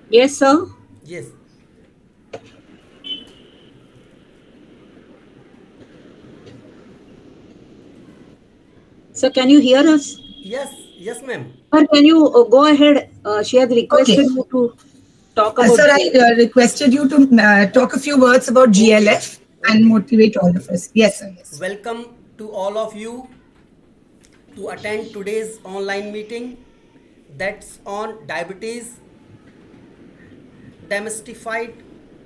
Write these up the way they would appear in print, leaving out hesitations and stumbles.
Yes, sir. Yes, So can you hear us? yes, ma'am. Or can you go ahead? She has Okay. requested you to talk about Sir, I GLS. requested you to talk a few words about Okay, GLF and okay. motivate all of us. Yes, sir. Yes. Welcome to all of you to attend today's online meeting that's on diabetes, demystified,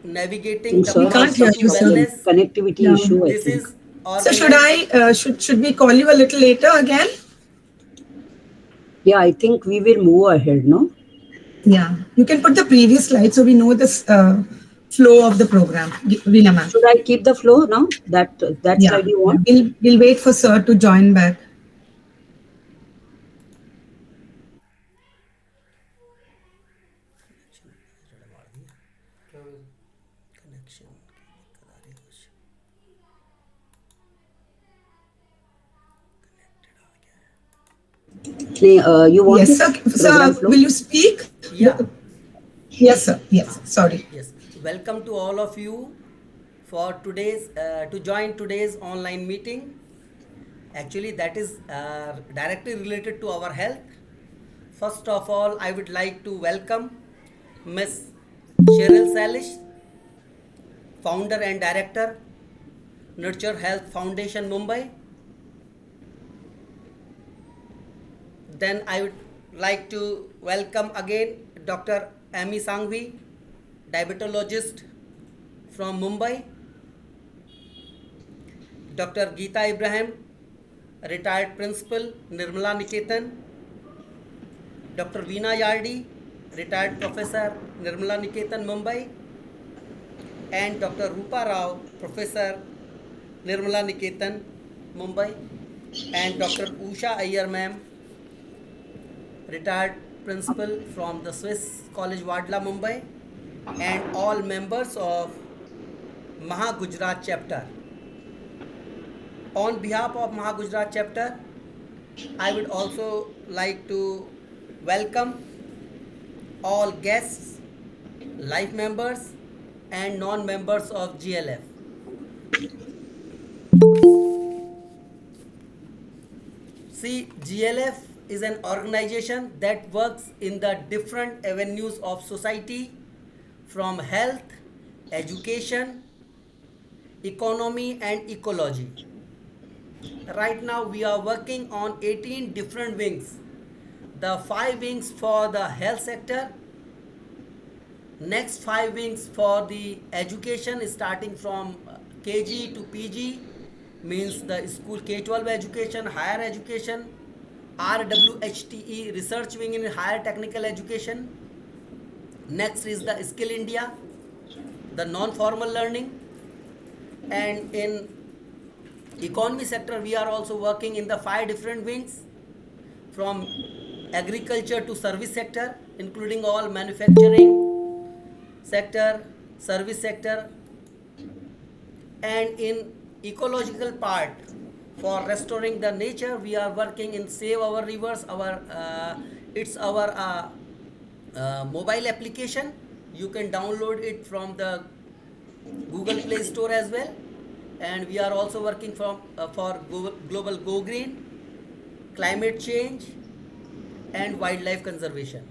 navigating the Sir We has can't path hear some to you, sir. problem, wellness. connectivity Yeah. issue, I This think. is So should organized. I should we call you a little later again? Yeah, I think we will move ahead, no? Yeah. You can put the previous slide so we know this flow of the program. Veena ma'am. Should I keep the flow now? That Yeah. slide you Yeah. want? We'll wait for sir to join back. Connection. You want Yes, to sir. program Sir, will flow? you speak? Yeah, Yes, sir. Yes. Sorry. yes. Welcome to all of you for today's to join today's online meeting. Actually, that is directly related to our health. First of all, I would like to welcome Miss Sheryl Salis, founder and director, Nurture Health Foundation, Mumbai. Then I would like to welcome again Dr. Amy Sangvi, Diabetologist from Mumbai, Dr. Geeta Ibrahim, retired principal, Nirmala Niketan, Dr. Veena Yardi, retired professor, Nirmala Niketan, Mumbai, and Dr. Roopa Rao, professor, Nirmala Niketan, Mumbai, and Dr. Usha Iyer ma'am, retired principal from the Swiss College Wadla, Mumbai, and all members of MAHAGUJARAT chapter. On behalf of MAHAGUJARAT chapter, I would also like to welcome all guests, life members, and non-members of GLF. See, GLF is an organization that works in the different avenues of society from health, education, economy, and ecology. Right now, we are working on 18 different wings. The 5 wings for the health sector, next 5 wings for the education starting from KG to PG, means the school K-12 education, higher education, RWHTE research wing in higher technical education. Next is the Skill India, the non-formal learning, and in economy sector we are also working in the 5 different wings from agriculture to service sector, including all manufacturing sector, service sector, and in ecological part for restoring the nature we are working in save our rivers. Our it's our mobile application. You can download it from the Google Play Store as well. And we are also working for global Go Green, climate change, and wildlife conservation.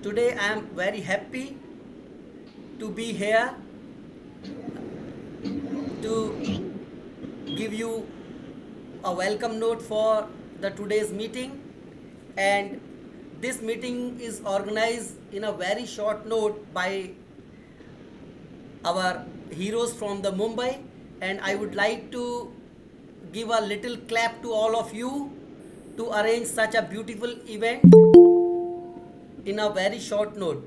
Today I am very happy to be here to give you a welcome note for the today's meeting. And this meeting is organized in a very short note by our heroes from the Mumbai, and I would like to give a little clap to all of you to arrange such a beautiful event in a very short note.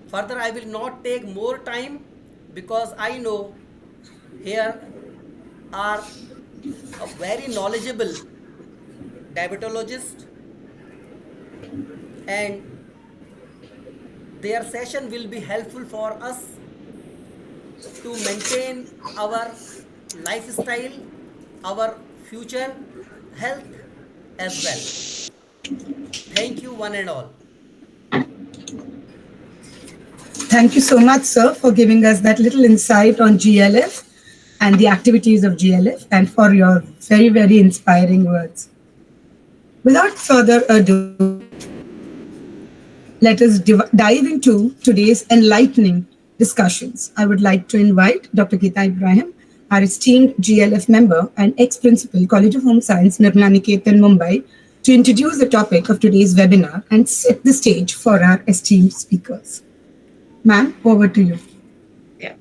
Further, I will not take more time because I know here are a very knowledgeable diabetologist, and their session will be helpful for us to maintain our lifestyle, our future health as well. Thank you, one and all. Thank you so much, sir, for giving us that little insight on GLF and the activities of GLF and for your very, very inspiring words. Without further ado, let us dive into today's enlightening discussions. I would like to invite Dr. Geeta Ibrahim, our esteemed GLF member and ex-principal, College of Home Science, Nirmala, Niketan, Mumbai, to introduce the topic of today's webinar and set the stage for our esteemed speakers. Ma'am, over to you. Yeah.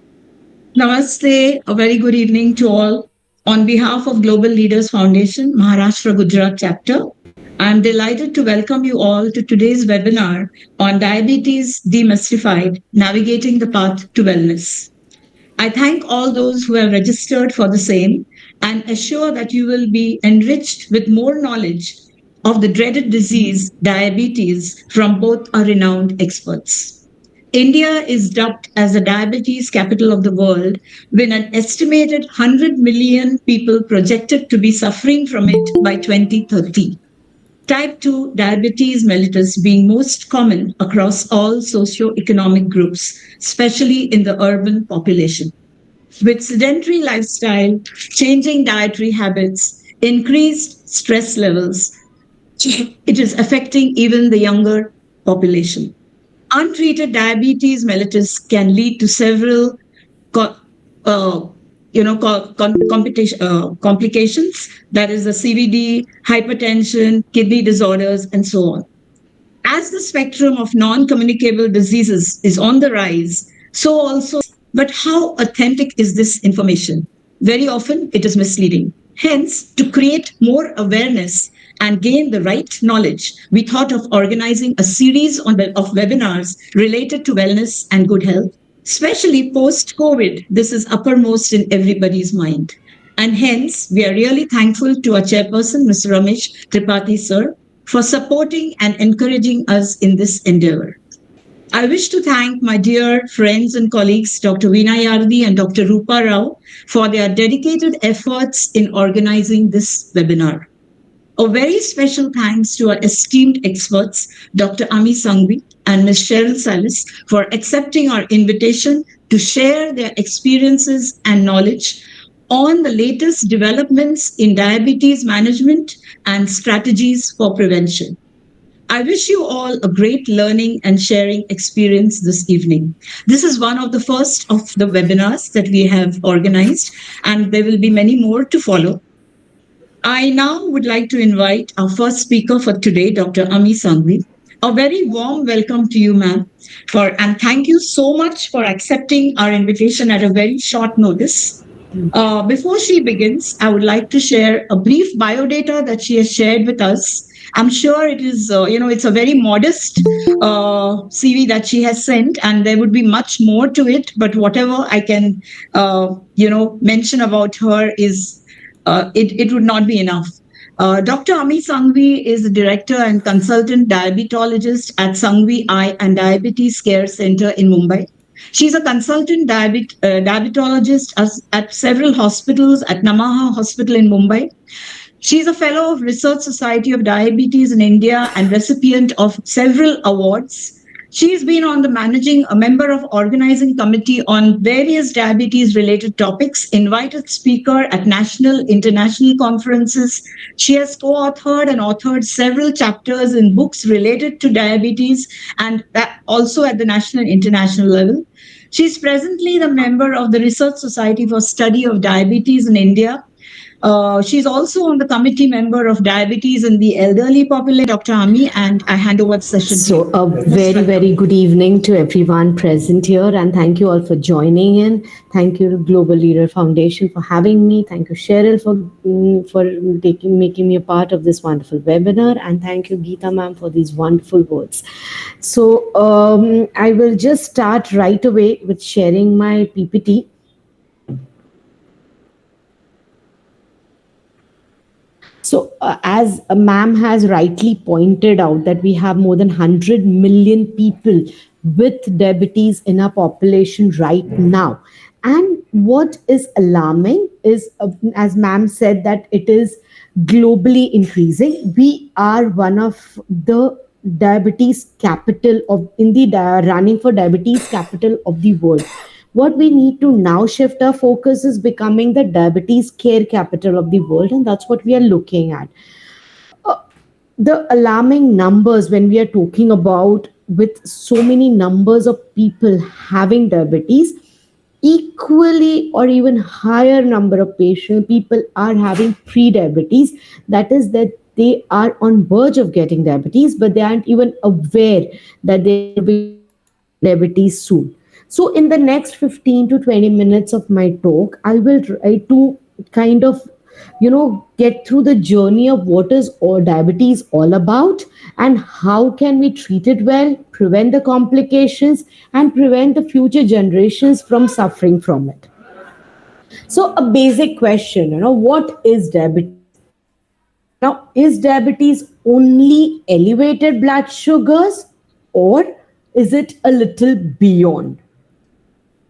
Namaste, a very good evening to all. On behalf of Global Leaders Foundation, Maharashtra Gujarat chapter, I am delighted to welcome you all to today's webinar on Diabetes Demystified, Navigating the Path to Wellness. I thank all those who have registered for the same and assure that you will be enriched with more knowledge of the dreaded disease, diabetes, from both our renowned experts. India is dubbed as the diabetes capital of the world, with an estimated 100 million people projected to be suffering from it by 2030. Type 2 diabetes mellitus being most common across all socio-economic groups, especially in the urban population. With sedentary lifestyle, changing dietary habits, increased stress levels, it is affecting even the younger population. Untreated diabetes mellitus can lead to several co- uh, complications, that is the CVD, hypertension, kidney disorders, and so on. As the spectrum of non-communicable diseases is on the rise, so also, but how authentic is this information? Very often it is misleading. Hence, to create more awareness and gain the right knowledge, we thought of organizing a series of webinars related to wellness and good health. Especially post-COVID, this is uppermost in everybody's mind. And hence, we are really thankful to our chairperson, Mr. Ramesh Tripathi, sir, for supporting and encouraging us in this endeavor. I wish to thank my dear friends and colleagues, Dr. Veena Yardi and Dr. Roopa Rao, for their dedicated efforts in organizing this webinar. A very special thanks to our esteemed experts, Dr. Ami Sanghvi and Ms. Sheryl Salis, for accepting our invitation to share their experiences and knowledge on the latest developments in diabetes management and strategies for prevention. I wish you all a great learning and sharing experience this evening. This is one of the first of the webinars that we have organized, and there will be many more to follow. I now would like to invite our first speaker for today, Dr. Ami Sanghvi. A very warm welcome to you, ma'am, and thank you so much for accepting our invitation at a very short notice. Before she begins, I would like to share a brief biodata that she has shared with us. I'm sure it is, it's a very modest CV that she has sent, and there would be much more to it. But whatever I can, mention about her is, it would not be enough. Dr. Ami Sanghvi is the director and consultant diabetologist at Sanghvi Eye and Diabetes Care Center in Mumbai. She's a consultant diabetologist at several hospitals, at Namaha Hospital in Mumbai. She's a fellow of Research Society of Diabetes in India and recipient of several awards. She's been on the a member of organizing committee on various diabetes related topics, invited speaker at national, international conferences. She has co-authored and authored several chapters in books related to diabetes and also at the national, international level. She's presently the member of the Research Society for Study of Diabetes in India. She's also on the committee member of diabetes in the elderly population. Dr. Ami, and I hand over the session to you. A very, very good evening to everyone present here, and thank you all for joining in. Thank you, Global Leader Foundation, for having me. Thank you, Sheryl, for making me a part of this wonderful webinar, and thank you, Geeta ma'am, for these wonderful words. So I will just start right away with sharing my PPT. So as ma'am has rightly pointed out that we have more than 100 million people with diabetes in our population right now. And what is alarming is, as ma'am said, that it is globally increasing. We are one of the diabetes capital of in the running for diabetes capital of the world. What we need to now shift our focus is becoming the diabetes care capital of the world, and that's what we are looking at. The alarming numbers when we are talking about with so many numbers of people having diabetes, equally or even higher number of patient people are having pre-diabetes, that is that they are on verge of getting diabetes but they aren't even aware that they will be getting diabetes soon. So in the next 15 to 20 minutes of my talk, I will try to kind of get through the journey of what is all diabetes all about and how can we treat it well, prevent the complications and prevent the future generations from suffering from it. So a basic question, what is diabetes? Now, is diabetes only elevated blood sugars or is it a little beyond?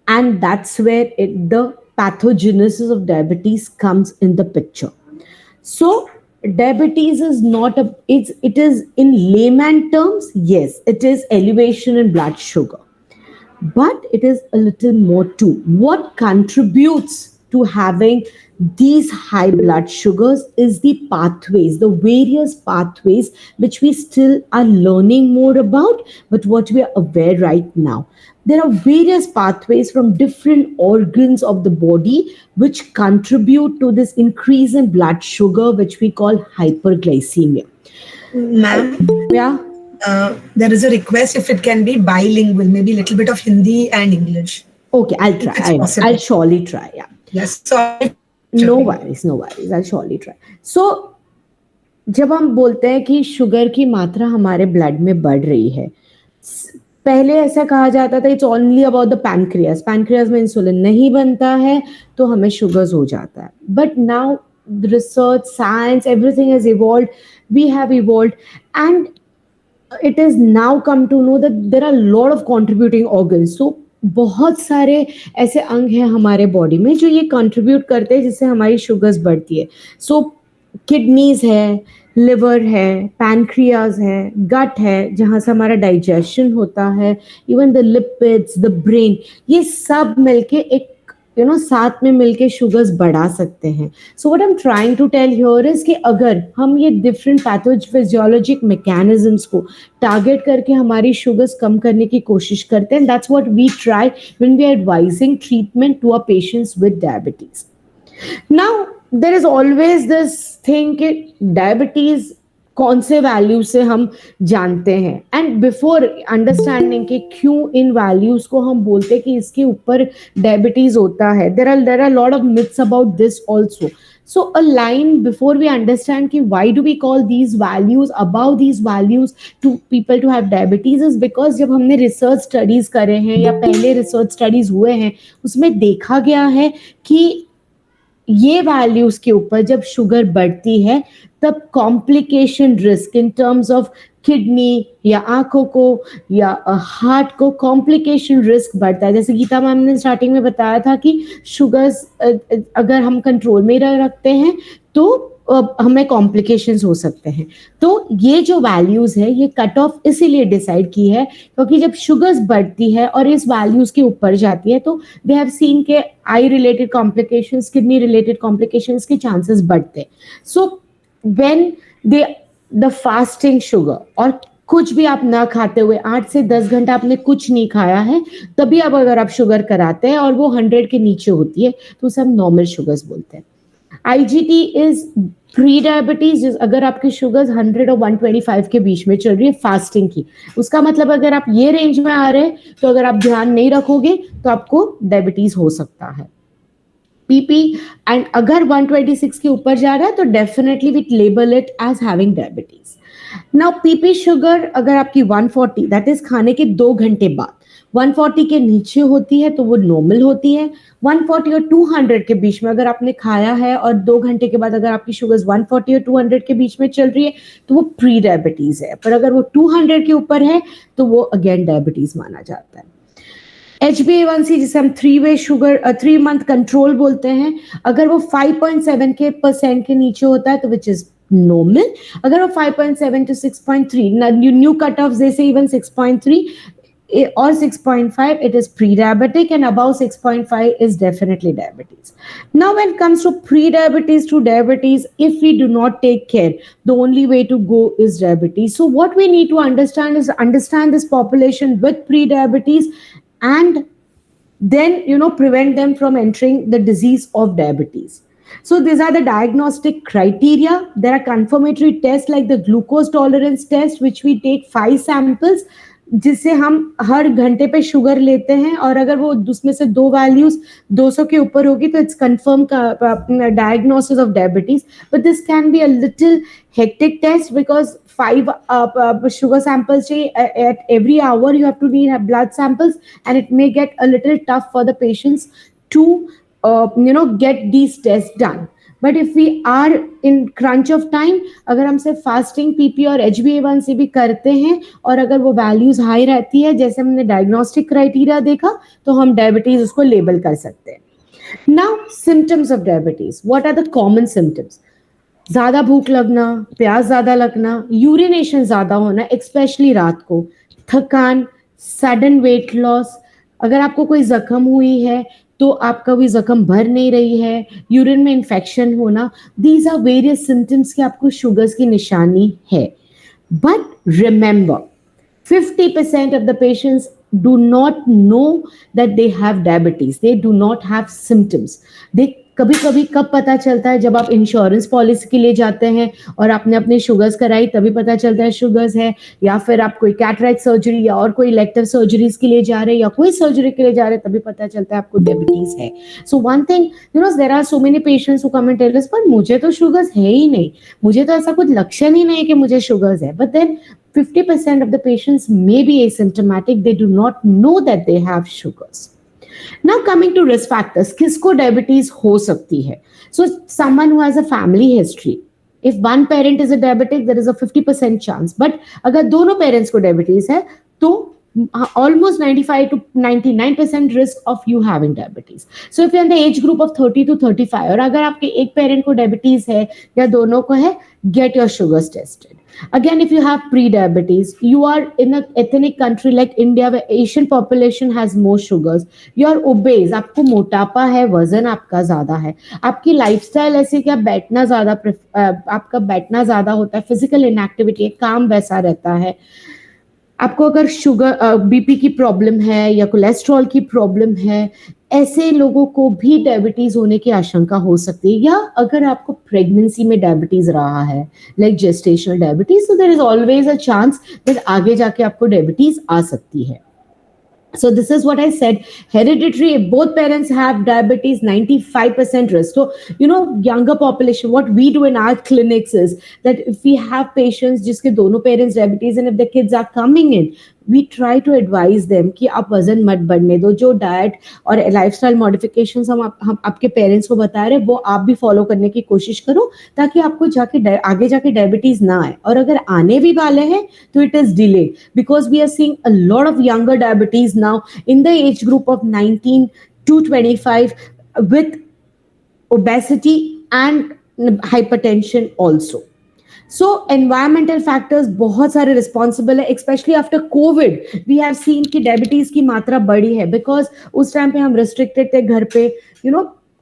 And that's where the pathogenesis of diabetes comes in the picture. So diabetes is not it is in layman terms, yes, it is elevation in blood sugar, but it is a little more too. What contributes to having these high blood sugars is the pathways, the various pathways which we still are learning more about, but what we are aware right now. There are various pathways from different organs of the body which contribute to this increase in blood sugar, which we call hyperglycemia. Ma'am, Yeah. there is a request if it can be bilingual, maybe a little bit of Hindi and English. Okay, I'll try. I'll surely try. Yeah. Yes. Sorry. No worries. I'll surely try. So, जब हम बोलते हैं कि sugar की मात्रा हमारे blood में बढ़ रही है, पहले ऐसा कहा जाता था it's only about the pancreas में इंसुलिन नहीं बनता है तो हमें शुगर्स हो जाता है. But now research, science, everything has evolved, we have evolved and it is now come to know that there are a lot of contributing organs. So बहुत सारे ऐसे अंग हैं हमारे बॉडी में जो ये कंट्रीब्यूट करते हैं जिससे हमारी शुगर्स बढ़ती है. सो किडनीज है, लिवर है, पैनक्रियाज है, गट है जहाँ से हमारा डाइजेशन होता है, even the lipids, the brain, ये सब मिलके एक साथ में मिलके शुगर्स बढ़ा सकते हैं. So what I am trying to tell here is कि अगर हम ये डिफरेंट पैथोफिजियोलॉजिक मैकेनिज्म्स को टारगेट करके हमारी शुगर्स कम करने की कोशिश करते हैं, that's what we try when we are advising treatment to our patients with diabetes. Now there is always this thing कि डायबिटीज कौन से वैल्यू से हम जानते हैं, एंड बिफोर अंडरस्टैंडिंग कि क्यों इन वैल्यूज को हम बोलते हैं कि इसके ऊपर डायबिटीज होता है, there are lot of myths about this also. So a line before we understand कि why do we call these values about these values to people to have diabetes is because जब हमने research studies करे हैं या पहले research studies हुए हैं उसमें देखा गया है कि ये वैल्यूज के ऊपर जब शुगर बढ़ती है तब complication risk in terms of kidney या आंखों को या हार्ट को कॉम्प्लिकेशन रिस्क बढ़ता है. जैसे गीता मैम ने स्टार्टिंग में बताया था कि शुगर्स अगर हम कंट्रोल में रखते हैं तो हमें कॉम्प्लिकेशंस हो सकते हैं. तो ये जो वैल्यूज है ये कट ऑफ इसीलिए डिसाइड की है क्योंकि जब शुगर्स बढ़ती है और इस वैल्यूज के ऊपर जाती है तो दे हैव सीन के eye related complications, kidney related complications के चांसेस बढ़ते हैं. So when the fasting sugar और कुछ भी आप ना खाते हुए 8 से 10 घंटा आपने कुछ नहीं खाया है तभी अब अगर आप शुगर कराते हैं और वो 100 के नीचे होती है तो उसे हम नॉर्मल शुगर्स बोलते हैं. IGT is pre diabetes. अगर आपकी शुगर्स 100 और 125 के बीच में चल रही है फास्टिंग की, उसका मतलब अगर आप ये रेंज में आ रहे हैं तो अगर आप ध्यान नहीं रखोगे तो आपको डायबिटीज हो सकता है. PP एंड अगर 126 के ऊपर जा रहा है तो definitely we label it as having diabetes. Now PP sugar अगर आपकी 140 दैट इज खाने के 2 घंटे बाद 140 के नीचे होती है तो वो नॉर्मल होती है. 140 और 200 के बीच में अगर आपने खाया है और 2 घंटे के बाद अगर आपकी शुगर्स 140 और 200 के बीच में चल रही है तो वो प्री डायबिटीज है. पर अगर वो 200 के ऊपर है तो वो अगेन डायबिटीज माना जाता है. HbA1c जिसे हम 3 मंथ कंट्रोल बोलते हैं, अगर वो 5.7% के नीचे होता है तो विच इज normal. अगर वो 5.7 to 6.3, new cutoffs they say even 6.3 or 6.5, it is pre-diabetic, and above 6.5 is definitely diabetes. Now when it comes to pre-diabetes to diabetes, if we do not take care, the only way to go is diabetes. So what we need to understand is understand this population with pre-diabetes, and then prevent them from entering the disease of diabetes. So these are the diagnostic criteria. There are confirmatory tests like the glucose tolerance test, which we take 5 samples, जिससे हम हर घंटे पे sugar लेते हैं, और अगर वो उसमें से 2 वैल्यूज 200 के ऊपर होगी तो it's confirm diagnosis of diabetes. But this can be a little hectic test because 5 sugar samples at every hour you have to need blood samples, and it may get a little tough for the patients to get these tests done. But if we are in crunch of time, अगर हम सिर्फ fasting PP और HbA1c भी करते हैं और अगर वो वैल्यूज हाई रहती है जैसे हमने डायग्नोस्टिक क्राइटेरिया देखा, तो हम डायबिटीज उसको लेबल कर सकते हैं. Now symptoms of diabetes, what are the common symptoms? ज्यादा भूख लगना, प्यास ज्यादा लगना, यूरिनेशन ज्यादा होना स्पेशली रात को, थकान, सडन वेट लॉस, अगर आपको कोई जख्म हुई है तो आपका भी जख्म भर नहीं रही है, यूरिन में इन्फेक्शन होना, दीज आर वेरियस सिम्टम्स कि आपको शुगर्स की निशानी है. But remember 50% of the patients do not know that they have diabetes. They do not have symptoms. They कभी कभी कब पता चलता है? जब आप इंश्योरेंस पॉलिसी के लिए जाते हैं और आपने अपने शुगर्स कराई तभी पता चलता है शुगर्स है, या फिर आप कोई कैटरेक्ट सर्जरी या और कोई इलेक्टिव सर्जरीज के लिए जा रहे हैं या कोई सर्जरी के लिए जा रहे हैं तभी पता चलता है आपको डायबिटीज है. So one thing there are so many patients who come and tell us, पर मुझे तो शुगर्स है ही नहीं, मुझे तो ऐसा कुछ लक्षण ही नहीं कि मुझे शुगर्स है. But then 50% of the patients may be asymptomatic. They do not know that they have sugars. Now coming to risk factors, किसको diabetes हो सकती है? So someone who has a family history. If one parent is a diabetic, there is a 50% chance. But अगर दोनों parents को diabetes है तो almost 95 to 99% risk of you having diabetes. So if you're in the age group of 30 to 35 और अगर आपके एक parent को diabetes है या दोनों को है, get your sugars tested. Again, if you have pre-diabetes, you are in an ethnic country like India where Asian population has more sugars. You are obese, आपको मोटापा है, वजन आपका ज्यादा है, आपकी लाइफस्टाइल ऐसे कि आप बैठना ज्यादा आपका बैठना ज्यादा होता है, फिजिकल इनएक्टिविटी है, काम वैसा रहता है, आपको अगर शुगर बीपी की प्रॉब्लम है या कोलेस्ट्रॉल की प्रॉब्लम है, ऐसे लोगों को भी डायबिटीज होने की आशंका हो सकती है. या अगर आपको प्रेगनेंसी में डायबिटीज रहा है लाइक जेस्टेशनल डायबिटीज, तो there is always a chance that आगे जाके आपको डायबिटीज आ सकती है. So this is what I said, hereditary, if both parents have diabetes, 95% risk. So, younger population, what we do in our clinics is that if we have patients जिसके दोनों parents diabetes and if the kids are coming in, we try to advise them कि आप वजन मत बढ़ने दो, जो diet और लाइफस्टाइल मॉडिफिकेशंस हम आपके पेरेंट्स को बता रहे हैं वो आप भी फॉलो करने की कोशिश करो ताकि आपको आगे जाके डायबिटीज ना आए, और अगर आने भी वाले हैं तो it is delayed because we are seeing a lot of younger diabetes now in the age group of 19 to 25 with obesity and hypertension also. So environmental factors बहुत सारे responsible है, especially after COVID we have seen कि diabetes की मात्रा बढ़ी है because उस time पे हम restricted थे घर पे,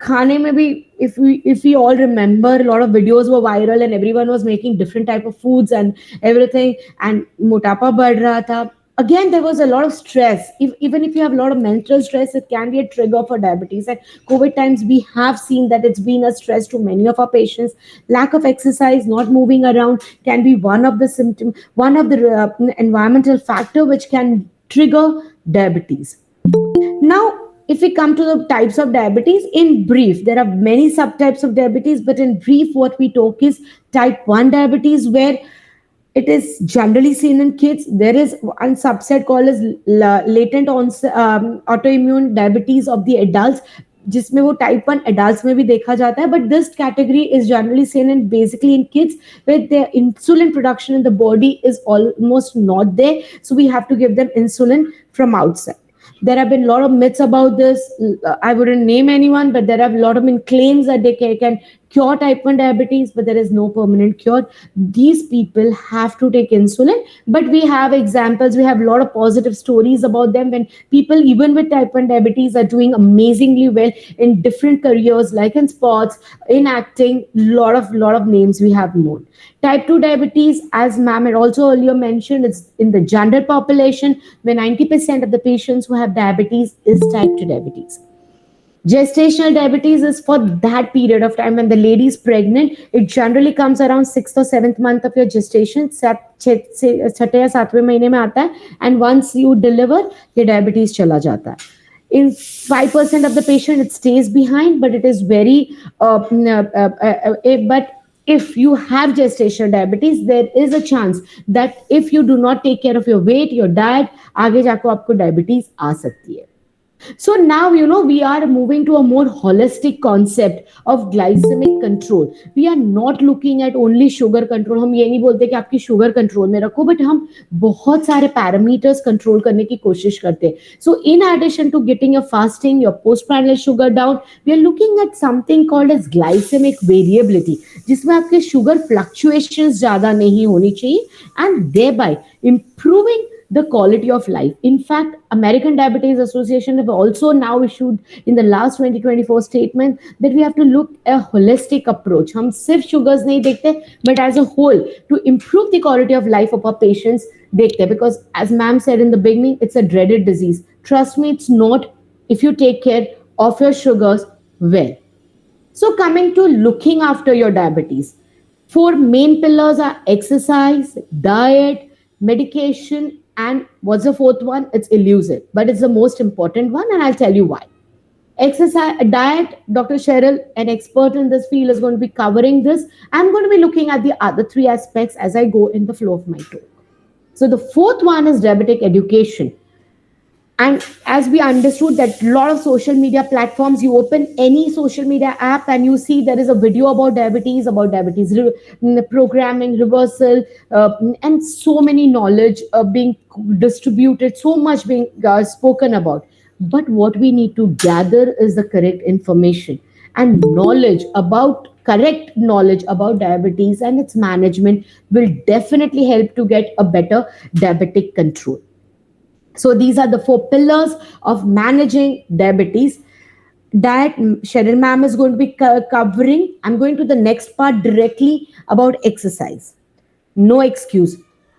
खाने में भी if we all remember a lot of videos were viral and everyone was making different type of foods and everything, and मोटापा बढ़ रहा था. Again, there was a lot of stress. Even if you have a lot of mental stress, it can be a trigger for diabetes. And COVID times, we have seen that it's been a stress to many of our patients. Lack of exercise, not moving around, can be one of the symptoms, one of the environmental factor which can trigger diabetes. Now, if we come to the types of diabetes, in brief, there are many subtypes of diabetes, but in brief, what we talk is type 1 diabetes, where it is generally seen in kids. There is one subset called as latent autoimmune diabetes of the adults, जिसमें वो type 1 adults में भी देखा जाता है, but this category is generally seen in basically in kids where their insulin production in the body is almost not there, so we have to give them insulin from outside. There have been a lot of myths about this. I wouldn't name anyone, but there are a lot of claims that they can cure type 1 diabetes, but there is no permanent cure. These people have to take insulin, but we have examples, we have a lot of positive stories about them when people, even with type 1 diabetes, are doing amazingly well in different careers, like in sports, in acting, lot of names we have known. Type 2 diabetes, as ma'am had also earlier mentioned, it's in the general population, where 90% of the patients who have diabetes is type 2 diabetes. Gestational diabetes is for that period of time when the lady is pregnant. It generally comes around 6th or 7th month of your gestation. छठे या सातवें महीने में आता है, and once you deliver, your diabetes चला जाता है. In 5% of the patient, it stays behind, but it is very. But if you have gestational diabetes, there is a chance that if you do not take care of your weight, your diet, आगे जाकर आपको diabetes आ सकती है. So now, we are moving to a more holistic concept of glycemic control. We are not looking at only sugar control. हम ये नहीं बोलते कि आपकी sugar control में रखो, but हम बहुत सारे parameters control करने की कोशिश करते हैं. So in addition to getting your fasting, your postprandial sugar down, we are looking at something called as glycemic variability, जिसमें आपके sugar fluctuations ज़्यादा नहीं होनी चाहिए, and thereby improving the quality of life. In fact, American Diabetes Association have also now issued in the last 2024 statement that we have to look a holistic approach. हम सिर्फ sugars नहीं देखते, but as a whole to improve the quality of life of our patients देखते, because as ma'am said in the beginning, it's a dreaded disease. Trust me, it's not if you take care of your sugars well. So coming to looking after your diabetes, 4 main pillars are exercise, diet, medication, and what's the 4th one? It's elusive, but it's the most important one, and I'll tell you why. Exercise, diet, Dr. Sheryl, an expert in this field, is going to be covering this. I'm going to be looking at the other 3 aspects as I go in the flow of my talk. So the 4th one is diabetic education. And as we understood that a lot of social media platforms, you open any social media app and you see there is a video about diabetes programming, reversal, and so many knowledge being distributed, so much being spoken about. But what we need to gather is the correct information and correct knowledge about diabetes and its management will definitely help to get a better diabetic control. So these are the 4 pillars of managing diabetes. Diet, Sheryl ma'am is going to be covering. I'm going to the next part directly about exercise. No excuse.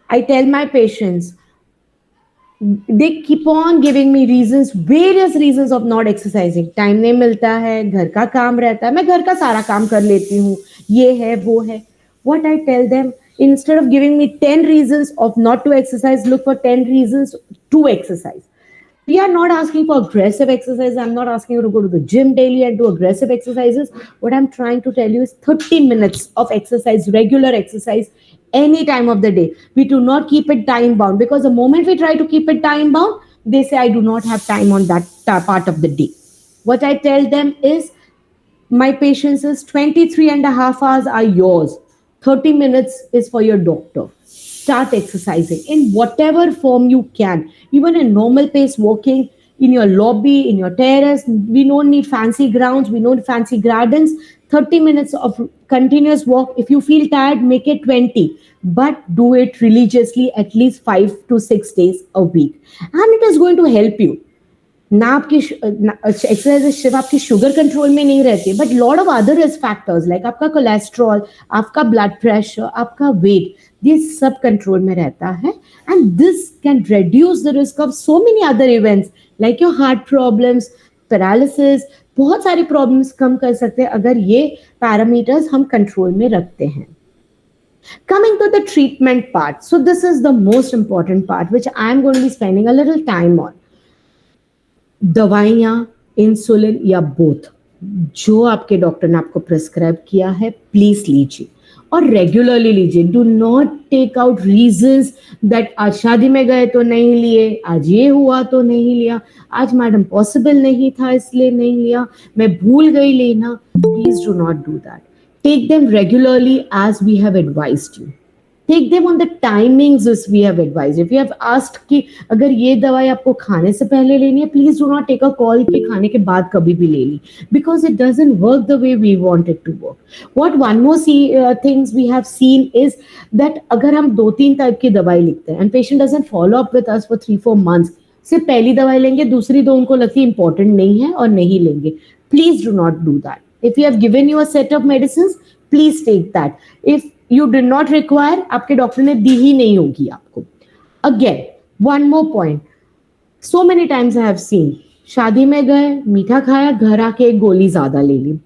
I tell my patients, they keep on giving me reasons, various reasons of not exercising. Time नहीं मिलता है, घर का काम रहता है, मैं घर का सारा काम कर लेती हूँ, ये है, वो है. What I tell them, instead of giving me 10 reasons of not to exercise, look for 10 reasons to exercise. We are not asking for aggressive exercise. I'm not asking you to go to the gym daily and do aggressive exercises. What I'm trying to tell you is 30 minutes of exercise, regular exercise, any time of the day. We do not keep it time bound, because the moment we try to keep it time bound, they say, I do not have time on that part of the day. What I tell them is, my patients is 23.5 hours are yours. 30 minutes is for your doctor. Start exercising in whatever form you can. Even in normal pace walking, in your lobby, in your terrace. We don't need fancy grounds. We don't need fancy gardens. 30 minutes of continuous walk. If you feel tired, make it 20. But do it religiously at least 5 to 6 days a week. And it is going to help you. ना आपकी exercise सिर्फ आपकी sugar control में नहीं रहती, but lot of other risk factors like आपका cholesterol, आपका blood pressure, आपका वेट, ये सब कंट्रोल में रहता है. And this can reduce the risk of so many other events like your heart problems, paralysis, बहुत सारी प्रॉब्लम्स कम कर सकते हैं अगर ये पैरामीटर्स हम कंट्रोल में रखते हैं. Coming to the treatment part, so this is the most important part which I am going to be spending a little time on. दवाइयाँ, इंसुलिन या बोथ, जो आपके डॉक्टर ने आपको प्रिस्क्राइब किया है, प्लीज लीजिए और रेगुलरली लीजिए. Do not take out reasons that आज शादी में गए तो नहीं लिए, आज ये हुआ तो नहीं लिया, आज मैडम पॉसिबल नहीं था इसलिए नहीं लिया, मैं भूल गई लेना. Please do not do that. Take them regularly as we have advised you. Take them on the timings we have advise. If you have asked कि अगर ये दवाई आपको खाने से पहले लेनी है, please do not take a call कि खाने के बाद कभी भी ले ली, because it doesn't work the way we want it to work. What one more things we have seen is that अगर हम 2-3 टाइप की दवाई लिखते हैं and patient doesn't follow up with us for 3-4 months, सिर्फ पहली दवाई लेंगे, दूसरी दो उनको लगती है इंपॉर्टेंट नहीं है और नहीं लेंगे. Please do not do that. If you have given you a set of medicine, please take that. If you did not require, आपके डॉक्टर ने दी ही नहीं होगी आपको. Again one more point, so many times I have seen, शादी में गए, मीठा खाया, घर आके एक गोली ज्यादा ले ली,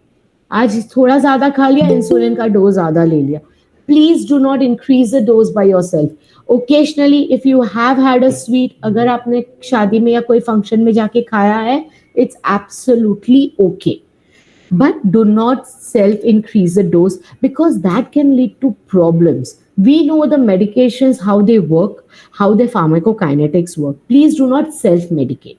आज थोड़ा ज्यादा खा लिया, इंसुलिन का डोज ज्यादा ले लिया. Please do not increase the dose by yourself. Occasionally if you have had a sweet, अगर आपने शादी में या कोई फंक्शन में जाके खाया है, it's absolutely okay. But do not self increase the dose, because that can lead to problems. We know the medications, how they work, how the pharmacokinetics work. Please do not self medicate.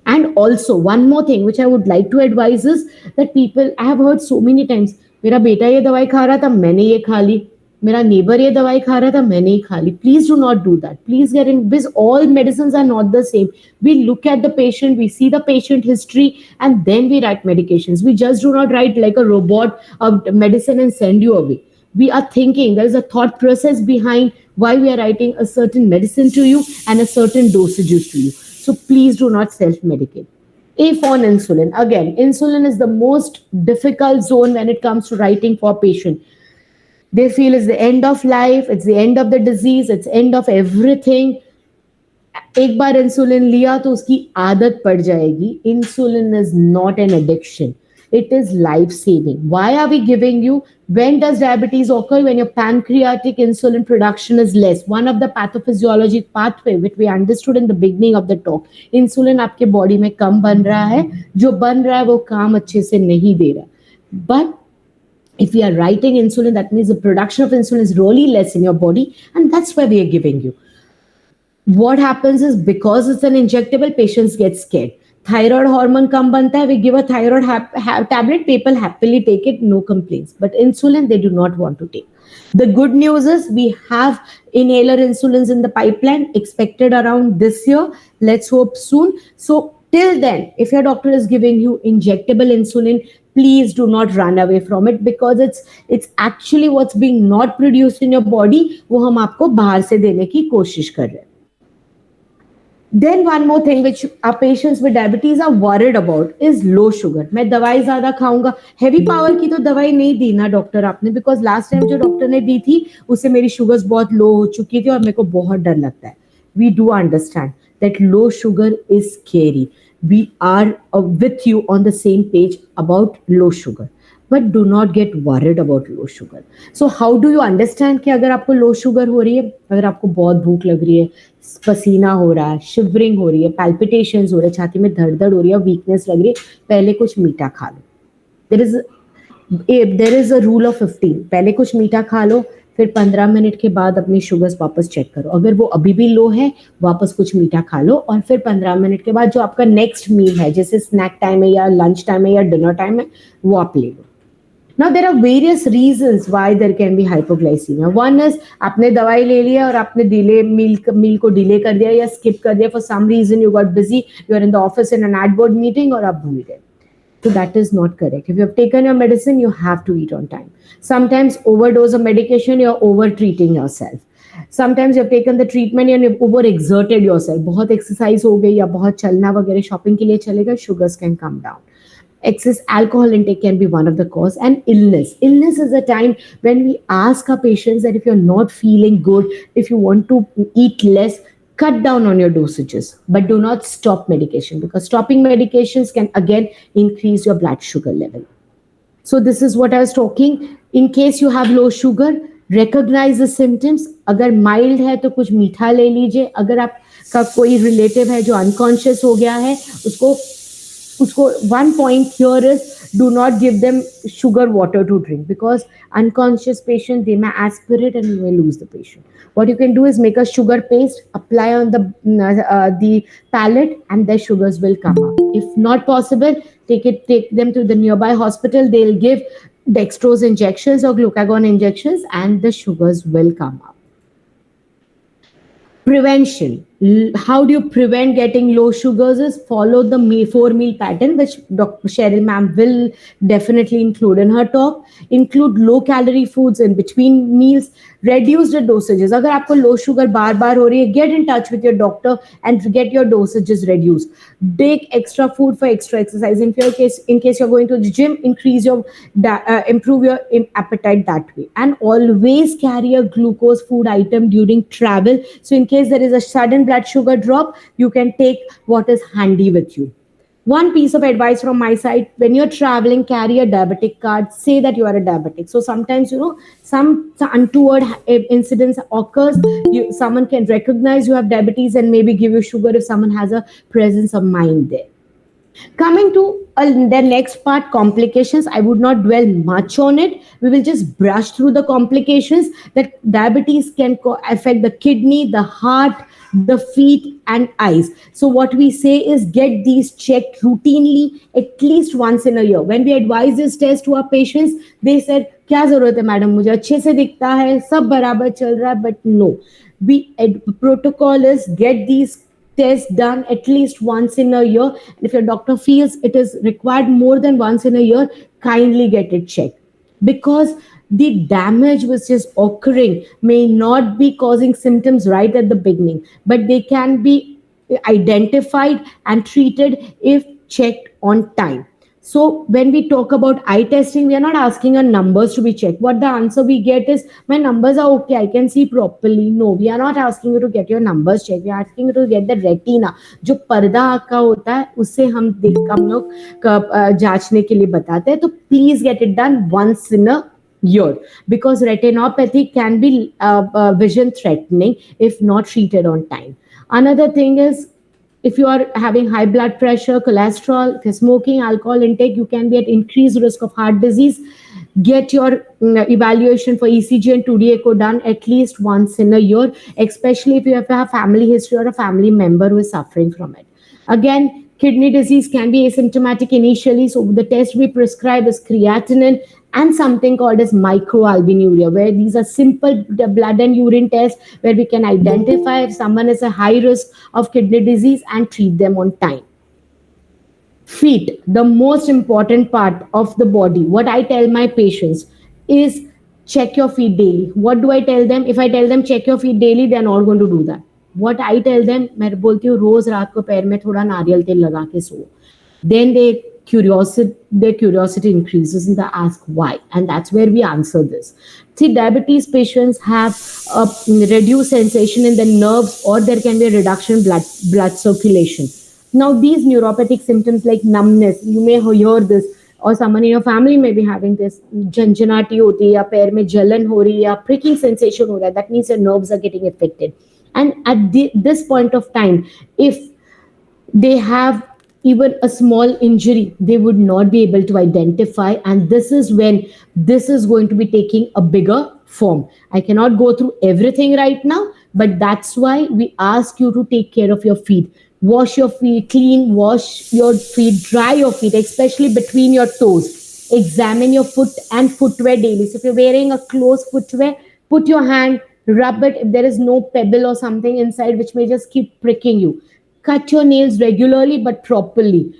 And also one more thing which I would like to advise is that people, I have heard so many times, मेरा बेटा ये दवाई खा रहा था, मैंने ये खा ली, मेरा नेबर ये दवाई खा रहा था, मैंने ही खा ली. Please do not do that. Please get in, because all medicine are not the same. We look at the patient, we see the patient history, and then we write medications. We just do not write like a robot of medicine and send you away. We are thinking, there is a thought process behind why we are writing a certain medicine to you and a certain dosages to you. So please do not self-medicate. If on insulin, again, insulin is the most difficult zone when it comes to writing for patient. They feel it's the end of life, it's the end of the disease, it's end of everything. एक बार insulin लिया तो उसकी आदत पड़ जाएगी. Insulin is not an addiction, it is life saving. Why are we giving you? When does diabetes occur? When your pancreatic insulin production is less. One of the pathophysiologic pathway which we understood in the beginning of the talk. Insulin आपके body में कम बन रहा है, जो बन रहा है वो काम अच्छे से नहीं दे रहा. But if we are writing insulin, that means the production of insulin is really less in your body, and that's why we are giving you. What happens is, because it's an injectable, patients get scared. Thyroid hormone कम बनता है, we give a thyroid tablet, people happily take it, no complaints. But insulin, they do not want to take. The good news is we have inhaler insulins in the pipeline, expected around this year. Let's hope soon. So till then, if your doctor is giving you injectable insulin, please do not run away from it, because it's actually what's being not produced in your body, वो हम आपको बाहर से देने की कोशिश कर रहे हैं. Then one more thing which our patients with diabetes are worried about is low sugar. मैं दवाई ज्यादा खाऊंगा. हेवी पावर की तो दवाई नहीं दी ना डॉक्टर आपने, बिकॉज लास्ट टाइम जो डॉक्टर ने दी थी उससे मेरी शुगर्स बहुत लो हो चुकी थी और मेरे को बहुत डर लगता है. We do understand that low sugar is scary. We are with you on the same page about low sugar. But do not get worried about low sugar. So how do you understand कि अगर आपको low sugar हो रही है, अगर आपको बहुत भूख लग रही है, पसीना हो रहा है, शिवरिंग हो रही है, पैल्पिटेशंस हो रहे हैं, छाती में धड़धड़ हो रही है, वीकनेस लग रही है, पहले कुछ मीठा खा लो. there is a rule of 15. पहले कुछ मीठा खा लो, फिर 15 मिनट के बाद अपनी शुगर्स वापस चेक करो. अगर वो अभी भी लो है, वापस कुछ मीठा खा लो, और फिर 15 मिनट के बाद जो आपका नेक्स्ट मील है, जैसे स्नैक टाइम है या लंच टाइम है या डिनर टाइम है, वो आप ले लो. Now there are various reasons why there can be hypoglycemia. One is आपने दवाई ले लिया और आपने डिले मील को डिले कर दिया या स्किप कर दिया. For some reason you got busy, you are in the office in an ad board meeting और आप भूल गए. So that is not correct. If you have taken your medicine, you have to eat on time. Sometimes overdose of medication, you are over treating yourself. Sometimes you have taken the treatment and you have over exerted yourself. बहुत exercise हो गई या बहुत चलना वगैरह, shopping के लिए चले गए, sugars can come down. Excess alcohol intake can be one of the cause, and illness. Illness is a time when we ask our patients that if you're not feeling good, if you want to eat less, cut down on your dosages, but do not stop medication, because stopping medications can again increase your blood sugar level. So this is what I was talking. In case you have low sugar, recognize the symptoms. अगर mild है तो कुछ मीठा ले लीजिए. अगर आपका कोई रिलेटिव है जो unconscious हो गया है, उसको one point here is, do not give them sugar water to drink, because unconscious patient, they may aspirate and you may lose the patient. What you can do is make a sugar paste, apply on the palate, and their sugars will come up. If not possible, take them to the nearby hospital. They'll give dextrose injections or glucagon injections, and the sugars will come up. Prevention. How do you prevent getting low sugars? Is follow the four meal pattern, which Dr. Sheryl ma'am will definitely include in her talk. Include low calorie foods in between meals. Reduce the dosages. अगर आपको low sugar बार बार हो रही है, get in touch with your doctor and get your dosages reduced. Take extra food for extra exercise. In case you're going to the gym, increase your improve your appetite that way. And always carry a glucose food item during travel. So in case there is a sudden blood sugar drop, you can take what is handy with you. One piece of advice from my side: when you're traveling, carry a diabetic card. Say that you are a diabetic. So sometimes, some untoward incidents occurs. Someone can recognize you have diabetes and maybe give you sugar if someone has a presence of mind there. Coming to the next part, complications. I would not dwell much on it. We will just brush through the complications. That diabetes can affect the kidney, the heart, the feet, and eyes. So what we say is get these checked routinely at least once in a year. When we advise this test to our patients, they said, क्या जरूरत है madam, मुझे अच्छे से दिखता है, सब बराबर चल रहा है. But no, protocol is get these tests done at least once in a year. And if your doctor feels it is required more than once in a year, kindly get it checked. Because the damage which is occurring may not be causing symptoms right at the beginning, but they can be identified and treated if checked on time. So when we talk about eye testing, we are not asking our numbers to be checked. What the answer we get is, my numbers are okay, I can see properly. No, we are not asking you to get your numbers checked. We are asking you to get the retina. जो पर्दा आँख होता है, उससे हम लोग जांचने के लिए बताते हैं. तो please get it done once in a year, because retinopathy can be vision threatening if not treated on time. Another thing is, if you are having high blood pressure, cholesterol, if you're smoking, alcohol intake, you can be at increased risk of heart disease. Get your evaluation for ECG and 2D echo done at least once in a year, especially if you have a family history or a family member who is suffering from it. Again, kidney disease can be asymptomatic initially, so the test we prescribe is creatinine and something called as microalbuminuria, where these are simple blood and urine tests where we can identify if someone is a high risk of kidney disease and treat them on time. Feet, the most important part of the body. What I tell my patients is check your feet daily. What do I tell them? If I tell them check your feet daily, they are not going to do that. What I tell them, मैं बोलती हूँ रोज रात को पैर में थोड़ा नारियल तेल लगा के सो. Then their curiosity increases and they ask why, and that's where we answer this. See, diabetes patients have a reduced sensation in the nerves, or there can be a reduction in blood circulation. Now, these neuropathic symptoms like numbness, you may hear this, or someone in your family may be having this, झंझनाटी होती है या पैर में जलन हो रही है या pricking sensation हो रहा है. That means your nerves are getting affected. And at this point of time, if they have even a small injury, they would not be able to identify, and this is when this is going to be taking a bigger form. I cannot go through everything right now, but that's why we ask you to take care of your feet. Wash your feet clean, wash your feet, dry your feet, especially between your toes. Examine your foot and footwear daily. So if you're wearing a closed footwear, put your hand, rub it if there is no pebble or something inside which may just keep pricking you. Cut your nails regularly but properly.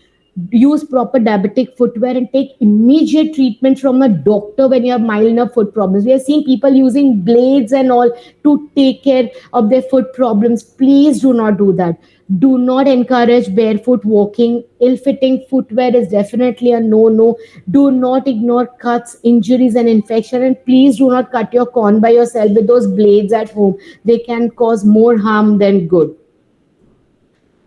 Use proper diabetic footwear and take immediate treatment from a doctor when you have mild enough foot problems. We are seeing people using blades and all to take care of their foot problems. Please do not do that. Do not encourage barefoot walking. Ill-fitting footwear is definitely a no-no. Do not ignore cuts, injuries, and infection. And please do not cut your corn by yourself with those blades at home. They can cause more harm than good.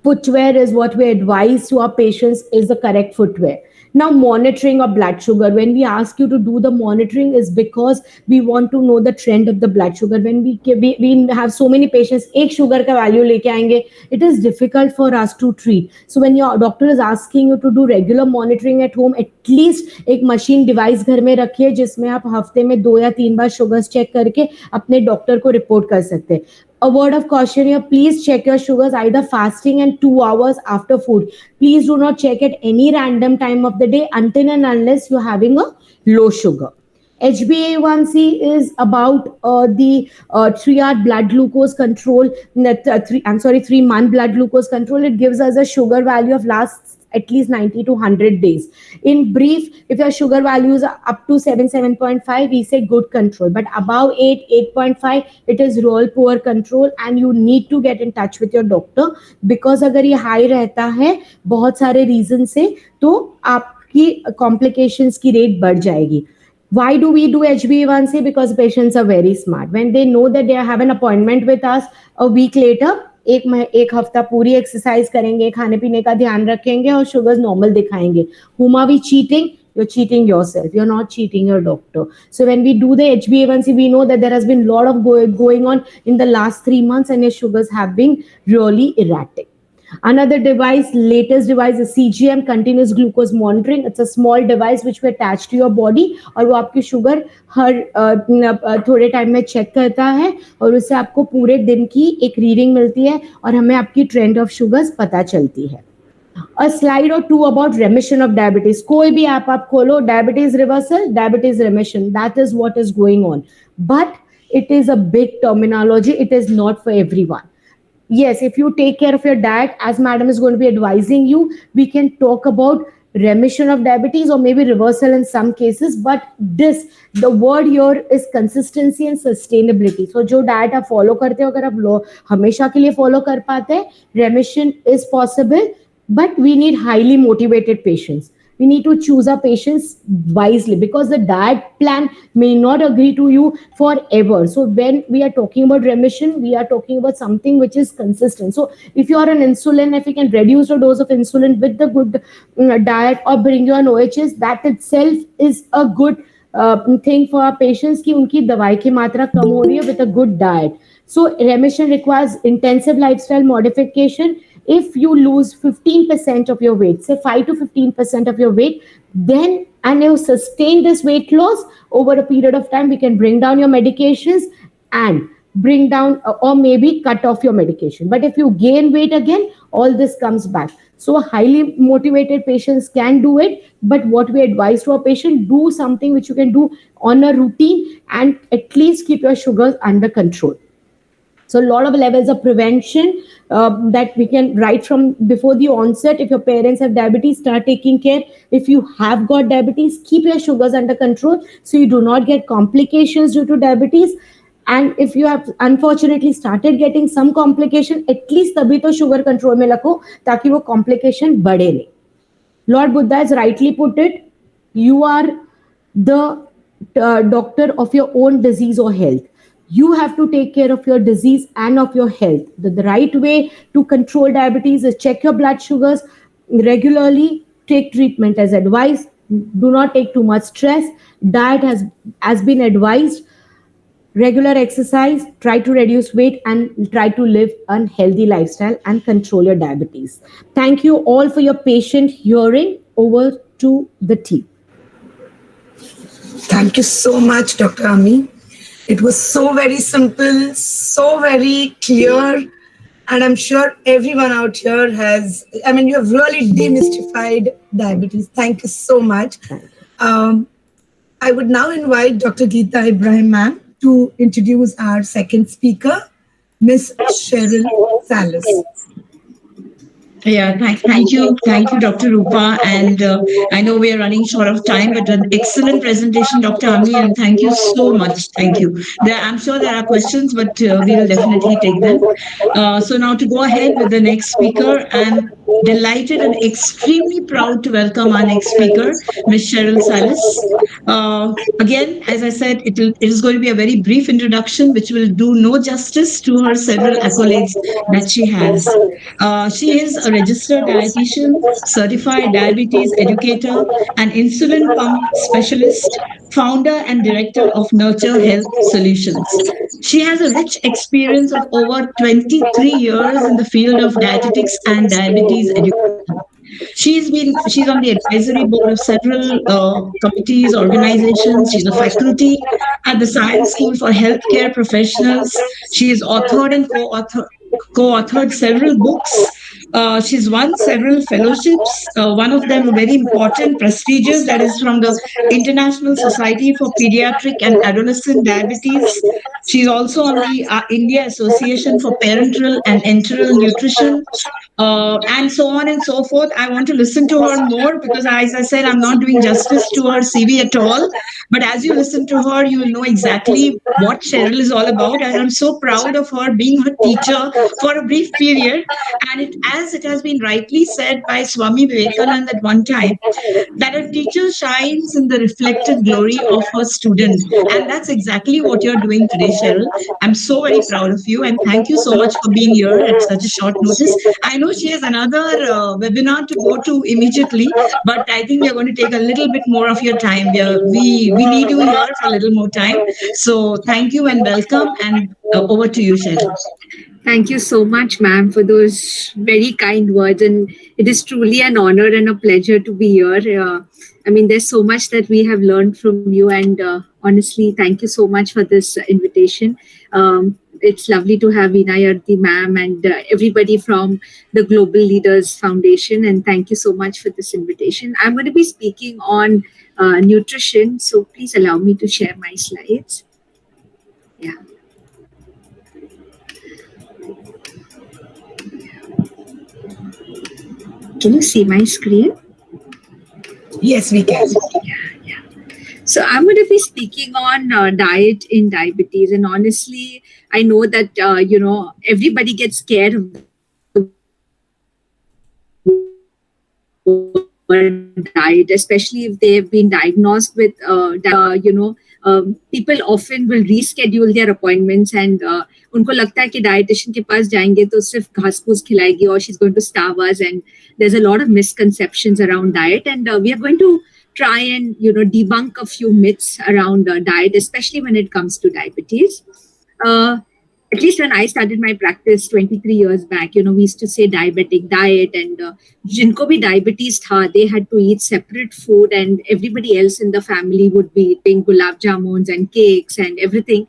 Footwear is what we advise to our patients is the correct footwear. Now, monitoring of blood sugar. When we ask you to do the monitoring is because we want to know the trend of the blood sugar. When we have so many patients, एक sugar का value लेके आएंगे, it is difficult for us to treat. So when your doctor is asking you to do regular monitoring at home, at least एक machine device घर में रखिए जिसमें आप हफ्ते में 2 या 3 बार sugars check करके अपने doctor को report कर सकते हैं. A word of caution here, please check your sugars either fasting and 2 hours after food. Please do not check at any random time of the day until and unless you're having a low sugar. HbA1c is about the 3-hour blood glucose control. 3-month blood glucose control. It gives us a sugar value of lasts at least 90 to 100 days. In brief, if your sugar values are up to 7.5, we say good control. But above 8.5, it is real poor control, and you need to get in touch with your doctor, because अगर ये high रहता है बहुत सारे reasons से, तो आपकी complications की rate बढ़ जाएगी. Why do we do HbA1c? Because patients are very smart. When they know that they have an appointment with us a week later, एक हफ्ता पूरी एक्सरसाइज करेंगे, खाने पीने का ध्यान रखेंगे और शुगर्स नॉर्मल दिखाएंगे. Whom are we cheating? You're cheating yourself. You're not cheating your doctor. So when we do the HbA1c, we know that there has been a lot of going on in the last 3 months, and your sugars have been really erratic. Another device, latest device is CGM, continuous glucose monitoring. It's a small device which we attach to your body, और वो आपकी sugar हर थोड़े time में check करता है, और उससे आपको पूरे दिन की एक रीडिंग मिलती है, और हमें आपकी ट्रेंड ऑफ शुगर्स पता चलती है. A slide or two about remission of diabetes. कोई भी आप खोलो, diabetes reversal, diabetes remission. That is what is going on. But it is a big terminology. It is not for everyone. Yes, if you take care of your diet, as madam is going to be advising you, we can talk about remission of diabetes or maybe reversal in some cases. But the word here is consistency and sustainability. So जो diet आप follow करते हो, अगर आप हमेशा के लिए follow कर पाते हैं, remission is possible, but we need highly motivated patients. We need to choose our patients wisely, because the diet plan may not agree to you forever. So when we are talking about remission, we are talking about something which is consistent. So if you are on insulin, if you can reduce the dose of insulin with the good diet, or bring you on OHS, that itself is a good thing for our patients कि उनकी दवाई की मात्रा कम हो रही है with a good diet. So remission requires intensive lifestyle modification. If you lose 15% of your weight, say 5 to 15% of your weight, then and you sustain this weight loss over a period of time, we can bring down your medications and bring down or maybe cut off your medication. But if you gain weight again, all this comes back. So highly motivated patients can do it, but what we advise to a patient, do something which you can do on a routine and at least keep your sugars under control. So a lot of levels of prevention that we can right from before the onset. If your parents have diabetes, start taking care. If you have got diabetes, keep your sugars under control so you do not get complications due to diabetes. And if you have unfortunately started getting some complication, at least तभी तो sugar control में रखो ताकि वो complication बढ़े नहीं. Lord Buddha has rightly put it, you are the doctor of your own disease or health. You have to take care of your disease and of your health. The right way to control diabetes is check your blood sugars regularly, take treatment as advised, do not take too much stress, diet has been advised, regular exercise, try to reduce weight and try to live a healthy lifestyle and control your diabetes. Thank you all for your patient hearing. Over to the team. Thank you so much, Dr. Ami. It was so very simple, so very clear, and I'm sure everyone out here you have really demystified diabetes. Thank you so much. I would now invite Dr. Geeta Ibrahim ma'am to introduce our second speaker, Miss Sheryl Salis. Yeah, thank you, Dr. Roopa. And I know we are running short of time, but an excellent presentation, Dr. Ami, and thank you so much. Thank you. I'm sure there are questions, but we will definitely take them. So now to go ahead with the next speaker, I'm delighted and extremely proud to welcome our next speaker, Ms. Sheryl Salis. Again, as I said, it is going to be a very brief introduction, which will do no justice to her several accolades that she has. She is a registered dietitian, certified diabetes educator, and insulin pump specialist, founder and director of Nurture Health Solutions. She has a rich experience of over 23 years in the field of dietetics and diabetes education. She's on the advisory board of several committees, organizations. She's a faculty at the Science School for Healthcare Professionals. She is authored and co-authored several books She's won several fellowships, one of them very important, prestigious, that is from the International Society for Pediatric and Adolescent Diabetes. She's also on the India Association for Parenteral and Enteral Nutrition, and so on and so forth. I want to listen to her more because, as I said, I'm not doing justice to her CV at all. But as you listen to her, you will know exactly what Sheryl is all about. And I'm so proud of her being her teacher for a brief period. And as it has been rightly said by Swami Vivekananda at one time, that a teacher shines in the reflected glory of her student. And that's exactly what you're doing today, Sheryl. I'm so very proud of you. And thank you so much for being here at such a short notice. I know she has another webinar to go to immediately, but I think we are going to take a little bit more of your time. We need you here for a little more time. So thank you and welcome. And over to you, Sheryl. Thank you so much, ma'am, for those very kind words. And it is truly an honor and a pleasure to be here. I mean, there's so much that we have learned from you. And honestly, thank you so much for this invitation. It's lovely to have Veena, Yardi, ma'am, and everybody from the Global Leaders Foundation. And thank you so much for this invitation. I'm going to be speaking on nutrition. So please allow me to share my slides. Yeah. Can you see my screen? Yes, we can. Yeah. So I'm going to be speaking on diet in diabetes. And honestly, I know that, everybody gets scared of the word diet, especially if they've been diagnosed with, people often will reschedule their appointments and उनको लगता है कि dietitian के पास जाएंगे तो सिर्फ घास फूस खिलाएगी or she's going to starve us, and there's a lot of misconceptions around diet, and we are going to try and debunk a few myths around diet, especially when it comes to diabetes. At least when I started my practice 23 years back, we used to say diabetic diet, and jinko bhi diabetes tha, they had to eat separate food, and everybody else in the family would be eating gulab jamuns and cakes and everything.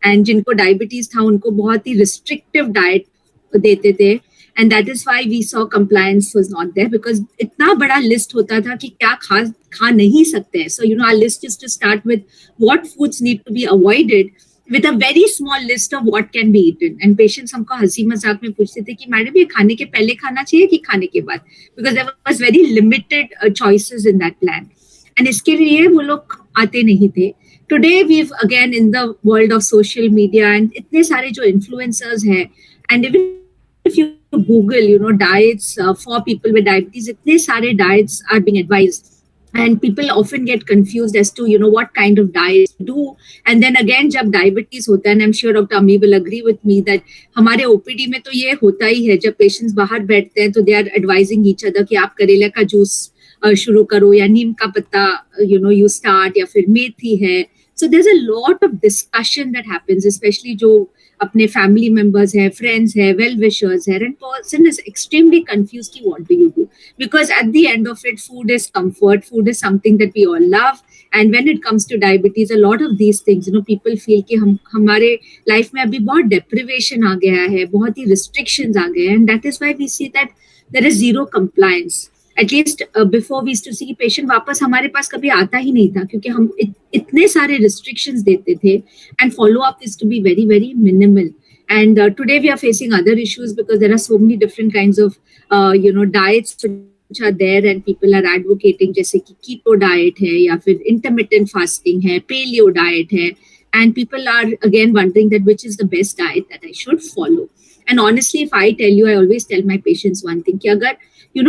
And jinko diabetes tha, unko bahut hi restrictive diet dete the. And that is why we saw compliance was not there, because itna bada list hota tha ki kya kha nahi sakte. So, our list used to start with what foods need to be avoided, with a very small list of what can be eaten. And patients हमको हंसी मजाक में पूछते थे कि madam ये खाने के पहले खाना चाहिए कि खाने के बाद, because there was very limited choices in that plan. And इसके लिए वो लोग आते नहीं थे. Today we've again in the world of social media and इतने सारे जो influencers हैं, and even if you Google diets for people with diabetes, इतने सारे diets are being advised. And people often get confused as to, what kind of diet to do. And then again, जब diabetes होता है, and I'm sure Dr. Ami will agree with me that हमारे OPD में तो ये होता ही है, जब patients बाहर बैठते हैं तो they are advising each other कि आप करेले का जूस शुरू करो या नीम का पत्ता, you start, या फिर मेथी है. So there's a lot of discussion that happens, especially जो अपने family members है, friends है, well-wishers है, and person is extremely confused कि what do you do? Because at the end of it, food is comfort, food is something that we all love. And when it comes to diabetes, a lot of these things, people feel कि हमारे life में अभी बहुत deprivation आ गया है, बहुत ही restrictions आ गए हैं, and that is why we see that there is zero compliance. At least before we used to see कि patient वापस हमारे पास कभी आता ही नहीं था, क्योंकि हम इतने सारे restrictions देते थे, and follow up is to be very, very minimal. And today we are facing other issues because there are so many different kinds of diets which are there, and people are advocating जैसे कि keto diet है, या फिर intermittent fasting है, paleo diet है, and people are again wondering that which is the best diet that I should follow. And honestly, if I tell you, I always tell my patients one thing, कि अगर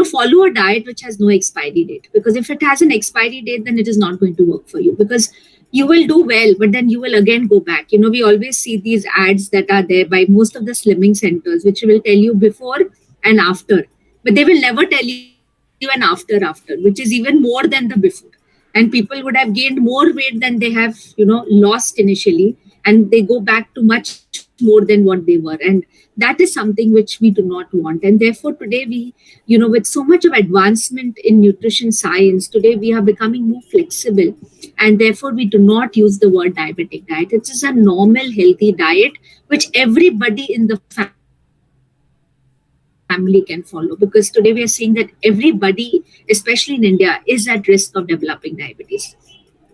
follow a diet which has no expiry date, because if it has an expiry date, then it is not going to work for you, because you will do well, but then you will again go back. We always see these ads that are there by most of the slimming centers, which will tell you before and after, but they will never tell you an after, which is even more than the before. And people would have gained more weight than they have, lost initially, and they go back to much more than what they were. And that is something which we do not want. And therefore, today we, with so much of advancement in nutrition science, today we are becoming more flexible. And therefore, we do not use the word diabetic diet. It's just a normal, healthy diet, which everybody in the family can follow. family can follow. Because today we are seeing that everybody, especially in India, is at risk of developing diabetes.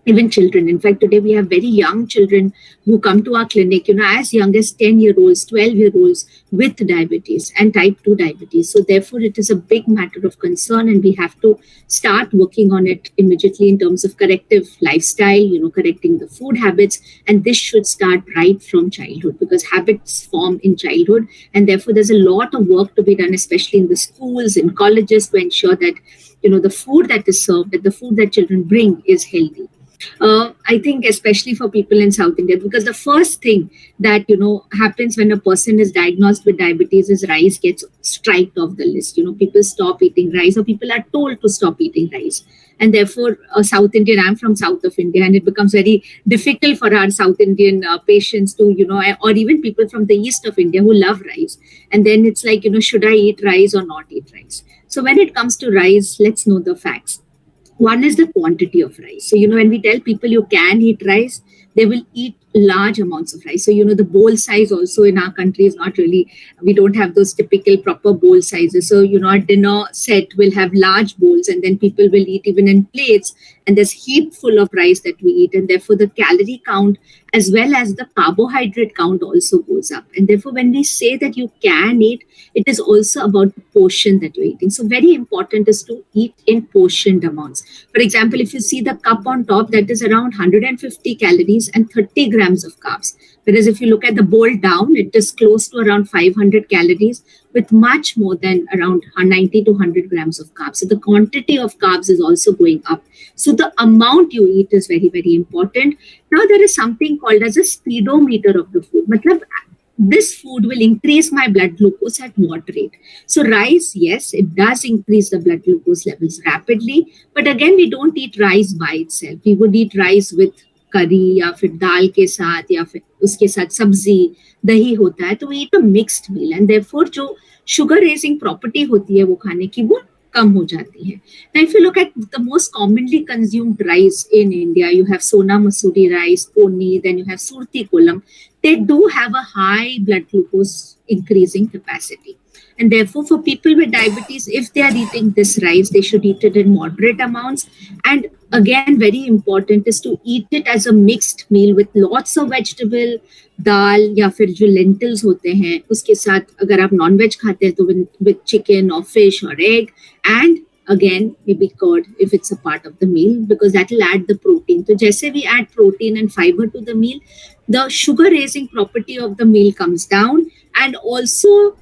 Even children. In fact, today we have very young children who come to our clinic, as young as 10-year-olds, 12-year-olds with diabetes and type 2 diabetes. So therefore, it is a big matter of concern, and we have to start working on it immediately in terms of corrective lifestyle, correcting the food habits. And this should start right from childhood, because habits form in childhood. And therefore, there's a lot of work to be done, especially in the schools, in colleges, to ensure that, the food that is served, that the food that children bring is healthy. I think especially for people in South India, because the first thing that, happens when a person is diagnosed with diabetes is rice gets striked off the list. People stop eating rice, or people are told to stop eating rice. And therefore, South Indian, I'm from South of India, and it becomes very difficult for our South Indian patients to, or even people from the east of India who love rice. And then it's like, should I eat rice or not eat rice? So when it comes to rice, let's know the facts. One is the quantity of rice. So, when we tell people you can eat rice, they will eat large amounts of rice. So, the bowl size also in our country is not really, we don't have those typical proper bowl sizes. So, our dinner set will have large bowls, and then people will eat even in plates. And there's heap full of rice that we eat. And therefore, the calorie count as well as the carbohydrate count also goes up. And therefore, when we say that you can eat, it is also about the portion that you're eating. So very important is to eat in portioned amounts. For example, if you see the cup on top, that is around 150 calories and 30 grams of carbs. Whereas if you look at the bowl down, it is close to around 500 calories with much more than around 90 to 100 grams of carbs. So the quantity of carbs is also going up. So the amount you eat is very, very important. Now there is something called as a speedometer of the food. Matlab, this food will increase my blood glucose at what rate? So rice, yes, it does increase the blood glucose levels rapidly. But again, we don't eat rice by itself. We would eat rice with curry या फिर दाल के साथ या फिर उसके साथ सब्जी दही होता है, तो we eat a mixed meal, and therefore जो sugar raising property होती है वो खाने की वो कम हो जाती है. Now if you look at the most commonly consumed rice in India, you have Sona Masuri rice, Poni, then you have Surti Kolam. They do have a high blood glucose increasing capacity. And therefore, for people with diabetes, if they are eating this rice, they should eat it in moderate amounts. And again, very important is to eat it as a mixed meal with lots of vegetable, दाल या फिर जो lentils होते हैं उसके साथ अगर आप non-veg खाते हैं तो with chicken or fish or egg, and again maybe curd if it's a part of the meal, because that will add the protein. So जैसे we add protein and fiber to the meal, the sugar raising property of the meal comes down, and also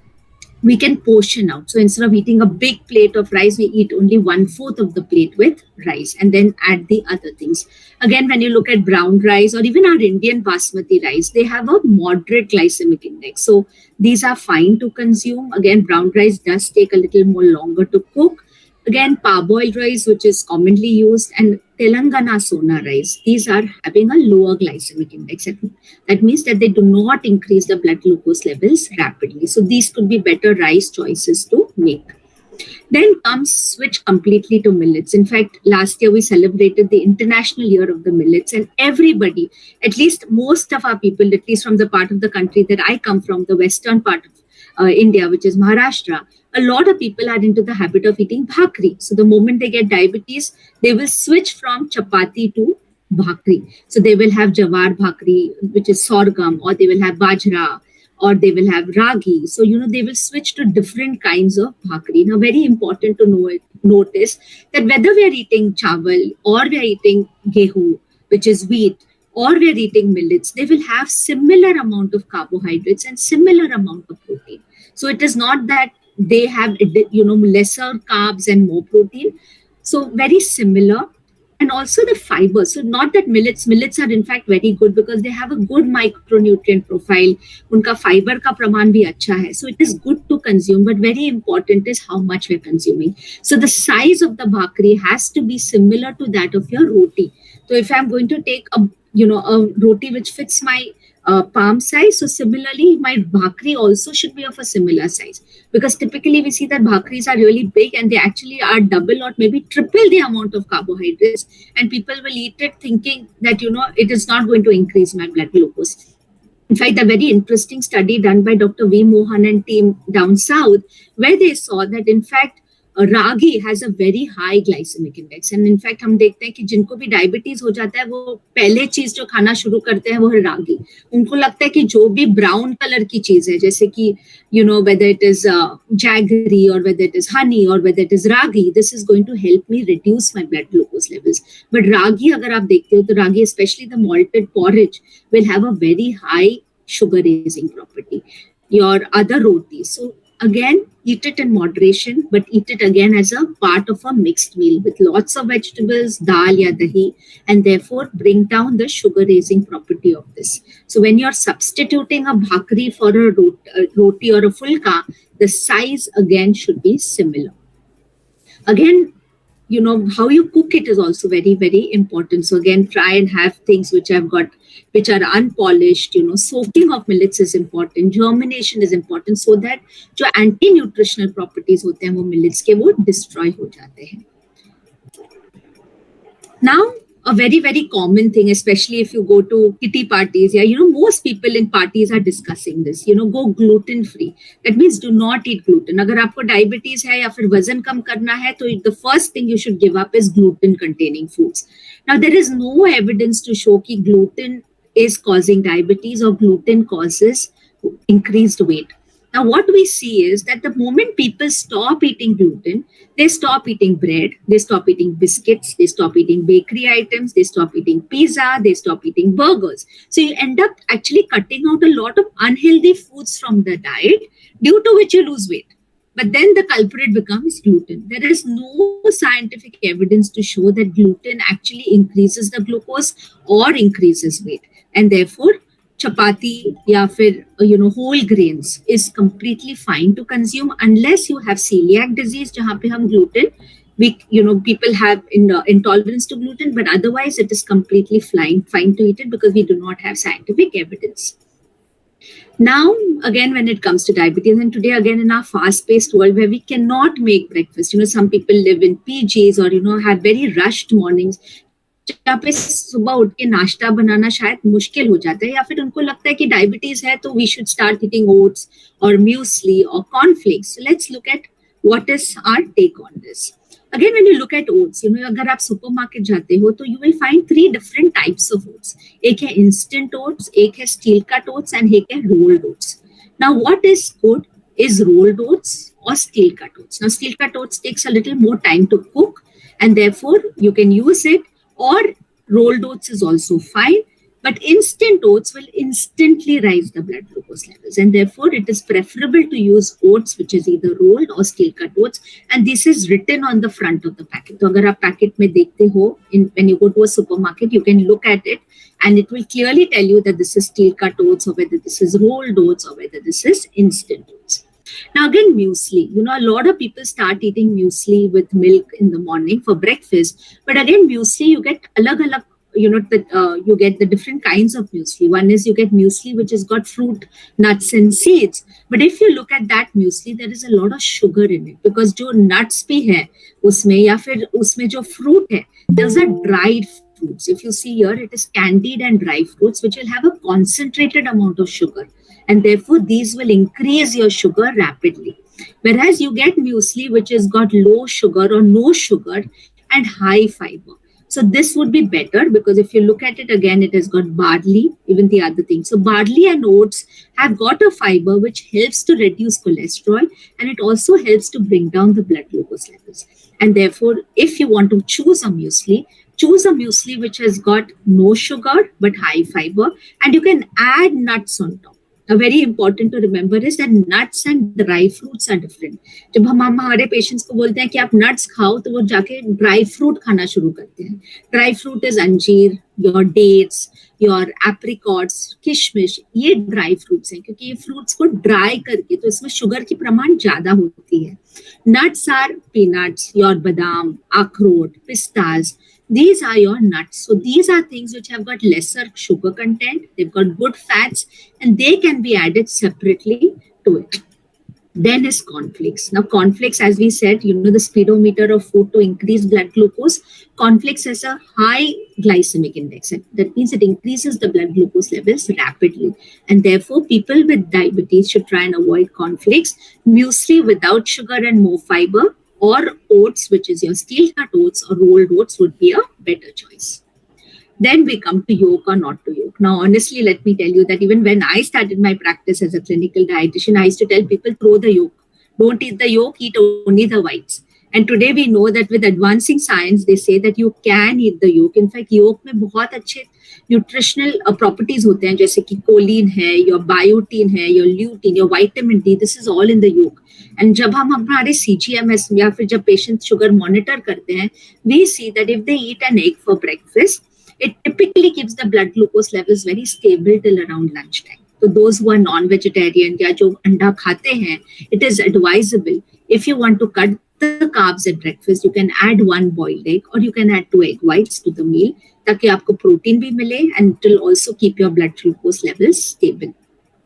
we can portion out. So instead of eating a big plate of rice, we eat only 1/4 of the plate with rice and then add the other things. Again, when you look at brown rice or even our Indian basmati rice, they have a moderate glycemic index. So these are fine to consume. Again, brown rice does take a little more longer to cook. Again, parboiled rice, which is commonly used, and Telangana Sona rice, these are having a lower glycemic index. That means that they do not increase the blood glucose levels rapidly. So these could be better rice choices to make. Then comes switch completely to millets. In fact, last year we celebrated the International Year of the Millets, and everybody, at least most of our people, at least from the part of the country that I come from, the western part of India, which is Maharashtra, a lot of people are into the habit of eating bhakri. So the moment they get diabetes, they will switch from chapati to bhakri. So they will have jawar bhakri, which is sorghum, or they will have bajra, or they will have ragi. So, they will switch to different kinds of bhakri. Now, very important to notice that whether we are eating chawal or we are eating gehu, which is wheat, or we are eating millets, they will have similar amount of carbohydrates and similar amount of protein. So it is not that they have, lesser carbs and more protein. So very similar. And also the fiber. So not that millets are in fact very good because they have a good micronutrient profile. Unka fiber ka praman bhi acha hai. So it is good to consume, but very important is how much we're consuming. So the size of the bhakri has to be similar to that of your roti. So if I'm going to take a roti which fits my palm size, so similarly my bhakri also should be of a similar size, because typically we see that bhakris are really big and they actually are double or maybe triple the amount of carbohydrates, and people will eat it thinking that it is not going to increase my blood glucose. In fact, a very interesting study done by Dr. V. Mohan and team down south, where they saw that in fact ragi has a very high glycemic index. And in fact, हम देखते हैं कि जिनको भी diabetes हो जाता है वो पहले चीज जो खाना शुरू करते हैं वो है रागी. उनको लगता है कि जो भी ब्राउन कलर की चीज है, जैसे कि whether it is jaggery or whether it is honey or whether it is ragi, this is going to help me reduce my blood glucose levels. But ragi, अगर आप देखते हो तो ragi, especially the malted porridge, will have a very high sugar raising property. Your other rotis, so again, eat it in moderation, but eat it again as a part of a mixed meal with lots of vegetables, dal ya dahi, and therefore bring down the sugar raising property of this. So when you're substituting a bhakri for a roti or a fulka, the size again should be similar. Again, how you cook it is also very, very important. So again, try and have things which are unpolished. Soaking of millets is important. Germination is important, so that जो anti-nutritional properties होते हैं वो millets के वो destroy हो जाते हैं. Now, a very, very common thing, especially if you go to kitty parties, most people in parties are discussing this, go gluten free. That means do not eat gluten. Agar aapko diabetes hai ya fir wazan kam karna hai, to the first thing you should give up is gluten containing foods. Now, there is no evidence to show that gluten is causing diabetes or gluten causes increased weight. Now, what we see is that the moment people stop eating gluten, they stop eating bread, they stop eating biscuits, they stop eating bakery items, they stop eating pizza, they stop eating burgers. So you end up actually cutting out a lot of unhealthy foods from the diet, due to which you lose weight. But then the culprit becomes gluten. There is no scientific evidence to show that gluten actually increases the glucose or increases weight. And therefore, chapati ya fir, whole grains is completely fine to consume unless you have celiac disease, jahan pe hum gluten, people have intolerance to gluten, but otherwise it is completely fine to eat it because we do not have scientific evidence. Now, again, when it comes to diabetes, and today again in our fast-paced world where we cannot make breakfast, some people live in PGs or, have very rushed mornings, जहाँ पे सुबह उठ के नाश्ता बनाना शायद मुश्किल हो जाता है, या फिर उनको लगता है कि डायबिटीज है तो we should start eating oats और म्यूसली और cornflakes. So let's look at what is our take on this. Again, when you look at oats, अगर आप सुपरमार्केट जाते हो तो you will find 3 different types of oats. एक है instant oats, एक है steel cut oats, and एक है rolled oats. Now, what is good is rolled oats or steel cut oats. Now, steel cut oats takes a little more time to cook, and therefore you can use it. Or rolled oats is also fine, but instant oats will instantly raise the blood glucose levels, and therefore it is preferable to use oats which is either rolled or steel cut oats, and this is written on the front of the packet. So agar aap packet mein dekhte ho, when you go to a supermarket, you can look at it and it will clearly tell you that this is steel cut oats or whether this is rolled oats or whether this is instant oats. Now again, muesli. A lot of people start eating muesli with milk in the morning for breakfast. But again, muesli, you get alag-alag, you get the different kinds of muesli. One is you get muesli which has got fruit, nuts and seeds. But if you look at that muesli, there is a lot of sugar in it because jo nuts bhi hai usme ya fir usme jo fruit hai, those are dried fruits. If you see here, it is candied and dry fruits which will have a concentrated amount of sugar. And therefore, these will increase your sugar rapidly. Whereas you get muesli which has got low sugar or no sugar and high fiber. So this would be better because if you look at it again, it has got barley, even the other things. So barley and oats have got a fiber which helps to reduce cholesterol, and it also helps to bring down the blood glucose levels. And therefore, if you want to choose a muesli which has got no sugar but high fiber, and you can add nuts on top. Now, very important to remember is that nuts and dry fruits are different. जब हम हमारे patients को बोलते हैं कि आप nuts खाओ तो वो जाके dry fruit खाना शुरू करते हैं. Dry fruit is अंजीर, your dates, your apricots, किशमिश, ये dry fruits हैं क्योंकि ये fruits को dry करके तो इसमें sugar की प्रमाण ज़्यादा होती है. Nuts are peanuts, your badam, akhroot, pistas. These are your nuts. So these are things which have got lesser sugar content. They've got good fats and they can be added separately to it. Then is cornflakes. Now cornflakes, as we said, the speedometer of food to increase blood glucose. Cornflakes has a high glycemic index. That means it increases the blood glucose levels rapidly. And therefore, people with diabetes should try and avoid cornflakes, muesli without sugar and more fiber, or oats, which is your steel cut oats or rolled oats, would be a better choice. Then we come to yolk or not to yolk. Now, honestly, let me tell you that even when I started my practice as a clinical dietitian, I used to tell people, throw the yolk. Don't eat the yolk, eat only the whites. And today we know that with advancing science, they say that you can eat the yolk. In fact, yolk में बहुत अच्छे nutritional properties होते हैं, जैसे कि choline है, your biotin है, your lutein, your vitamin D. This is all in the yolk. And जब हम हमारे CGMS या फिर जब patient sugar monitor करते हैं, we see that if they eat an egg for breakfast, it typically keeps the blood glucose levels very stable till around lunchtime. So those who are non-vegetarian या जो अंडा खाते हैं, it is advisable if you want to cut the carbs at breakfast, you can add 1 boiled egg or you can add 2 egg whites to the meal ताकि आपको protein भी मिले and it will also keep your blood glucose levels stable.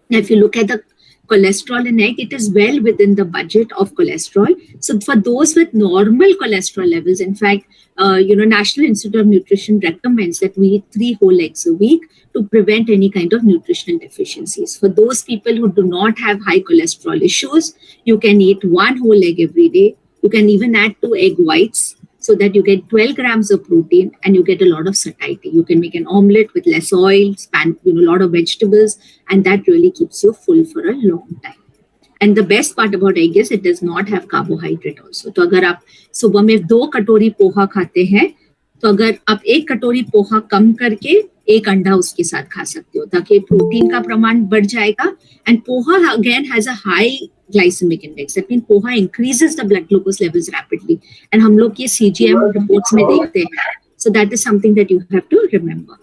Now, if you look at the cholesterol in egg, it is well within the budget of cholesterol. So for those with normal cholesterol levels, in fact, National Institute of Nutrition recommends that we eat 3 whole eggs a week to prevent any kind of nutritional deficiencies. For those people who do not have high cholesterol issues, you can eat 1 whole egg every day. You can even add 2 egg whites so that you get 12 grams of protein and you get a lot of satiety. You can make an omelette with less oil, a lot of vegetables, and that really keeps you full for a long time. And the best part about egg is it does not have carbohydrate also. तो अगर आप सुबह में 2 कटोरी पोहा खाते हैं, तो अगर आप 1 कटोरी पोहा कम करके 1 अंडा उसके साथ खा सकते हो ताकि प्रोटीन का प्रमाण बढ़ जाएगा. And poha again has a high glycemic index. That means poha increases the blood glucose levels rapidly. And हम लोग ये CGM reports में देखते हैं. So that is something that you have to remember.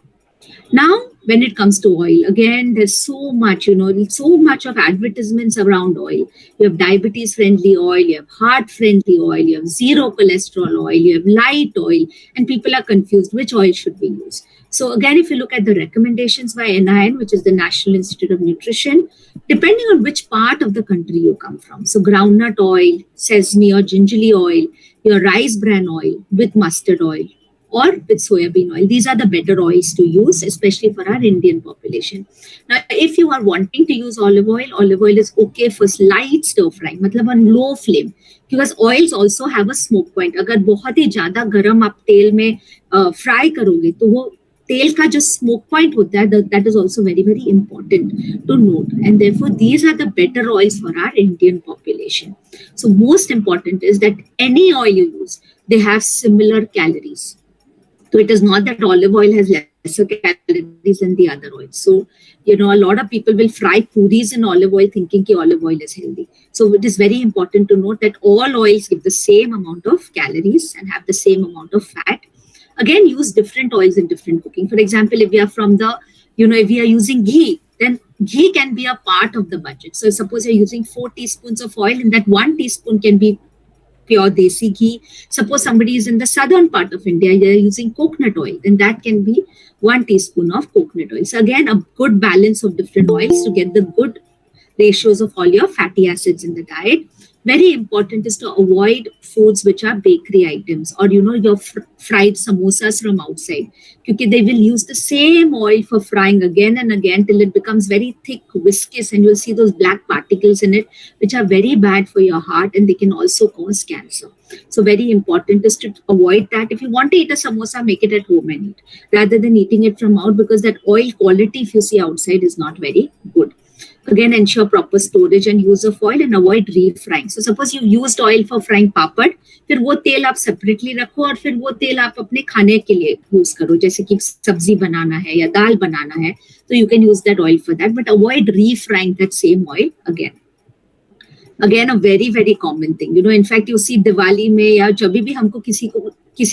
Now, when it comes to oil, again, there's so much, so much of advertisements around oil. You have diabetes-friendly oil, you have heart-friendly oil, you have zero cholesterol oil, you have light oil, and people are confused which oil should we use. So again, if you look at the recommendations by NIN, which is the National Institute of Nutrition, depending on which part of the country you come from. So groundnut oil, sesame or gingerly oil, your rice bran oil with mustard oil, or with soybean oil. These are the better oils to use, especially for our Indian population. Now, if you are wanting to use olive oil is okay for slight stir frying, matlab on low flame, because oils also have a smoke point. अगर बहुत ही ज़्यादा गरम आप तेल में fry करोगे, तो वो तेल का जो smoke point होता है, that is also very, very important to note. And therefore, these are the better oils for our Indian population. So most important is that any oil you use, they have similar calories. So it is not that olive oil has lesser calories than the other oils. So, a lot of people will fry puris in olive oil thinking that olive oil is healthy. So it is very important to note that all oils give the same amount of calories and have the same amount of fat. Again, use different oils in different cooking. For example, if we are if we are using ghee, then ghee can be a part of the budget. So suppose you're using 4 teaspoons of oil and that 1 teaspoon can be pure desi ghee. Suppose somebody is in the southern part of India, they're using coconut oil, then that can be 1 teaspoon of coconut oil. So again, a good balance of different oils to get the good ratios of all your fatty acids in the diet. Very important is to avoid foods which are bakery items or, your fried samosas from outside. Because they will use the same oil for frying again and again till it becomes very thick, viscous, and you'll see those black particles in it, which are very bad for your heart and they can also cause cancer. So very important is to avoid that. If you want to eat a samosa, make it at home and eat rather than eating it from out, because that oil quality, if you see outside, is not very good. Again, ensure proper storage and use of oil and avoid refrying. So suppose you used oil for frying papad, फिर वो तेल आप separately रखो और फिर वो तेल आप अपने खाने के लिए use करो, जैसे कि सब्जी बनाना है या दाल बनाना है, तो you can use that oil for that, but avoid refrying that same oil again. Again, a very, very common thing. In fact, you see Diwali में या जब भी हमको किसी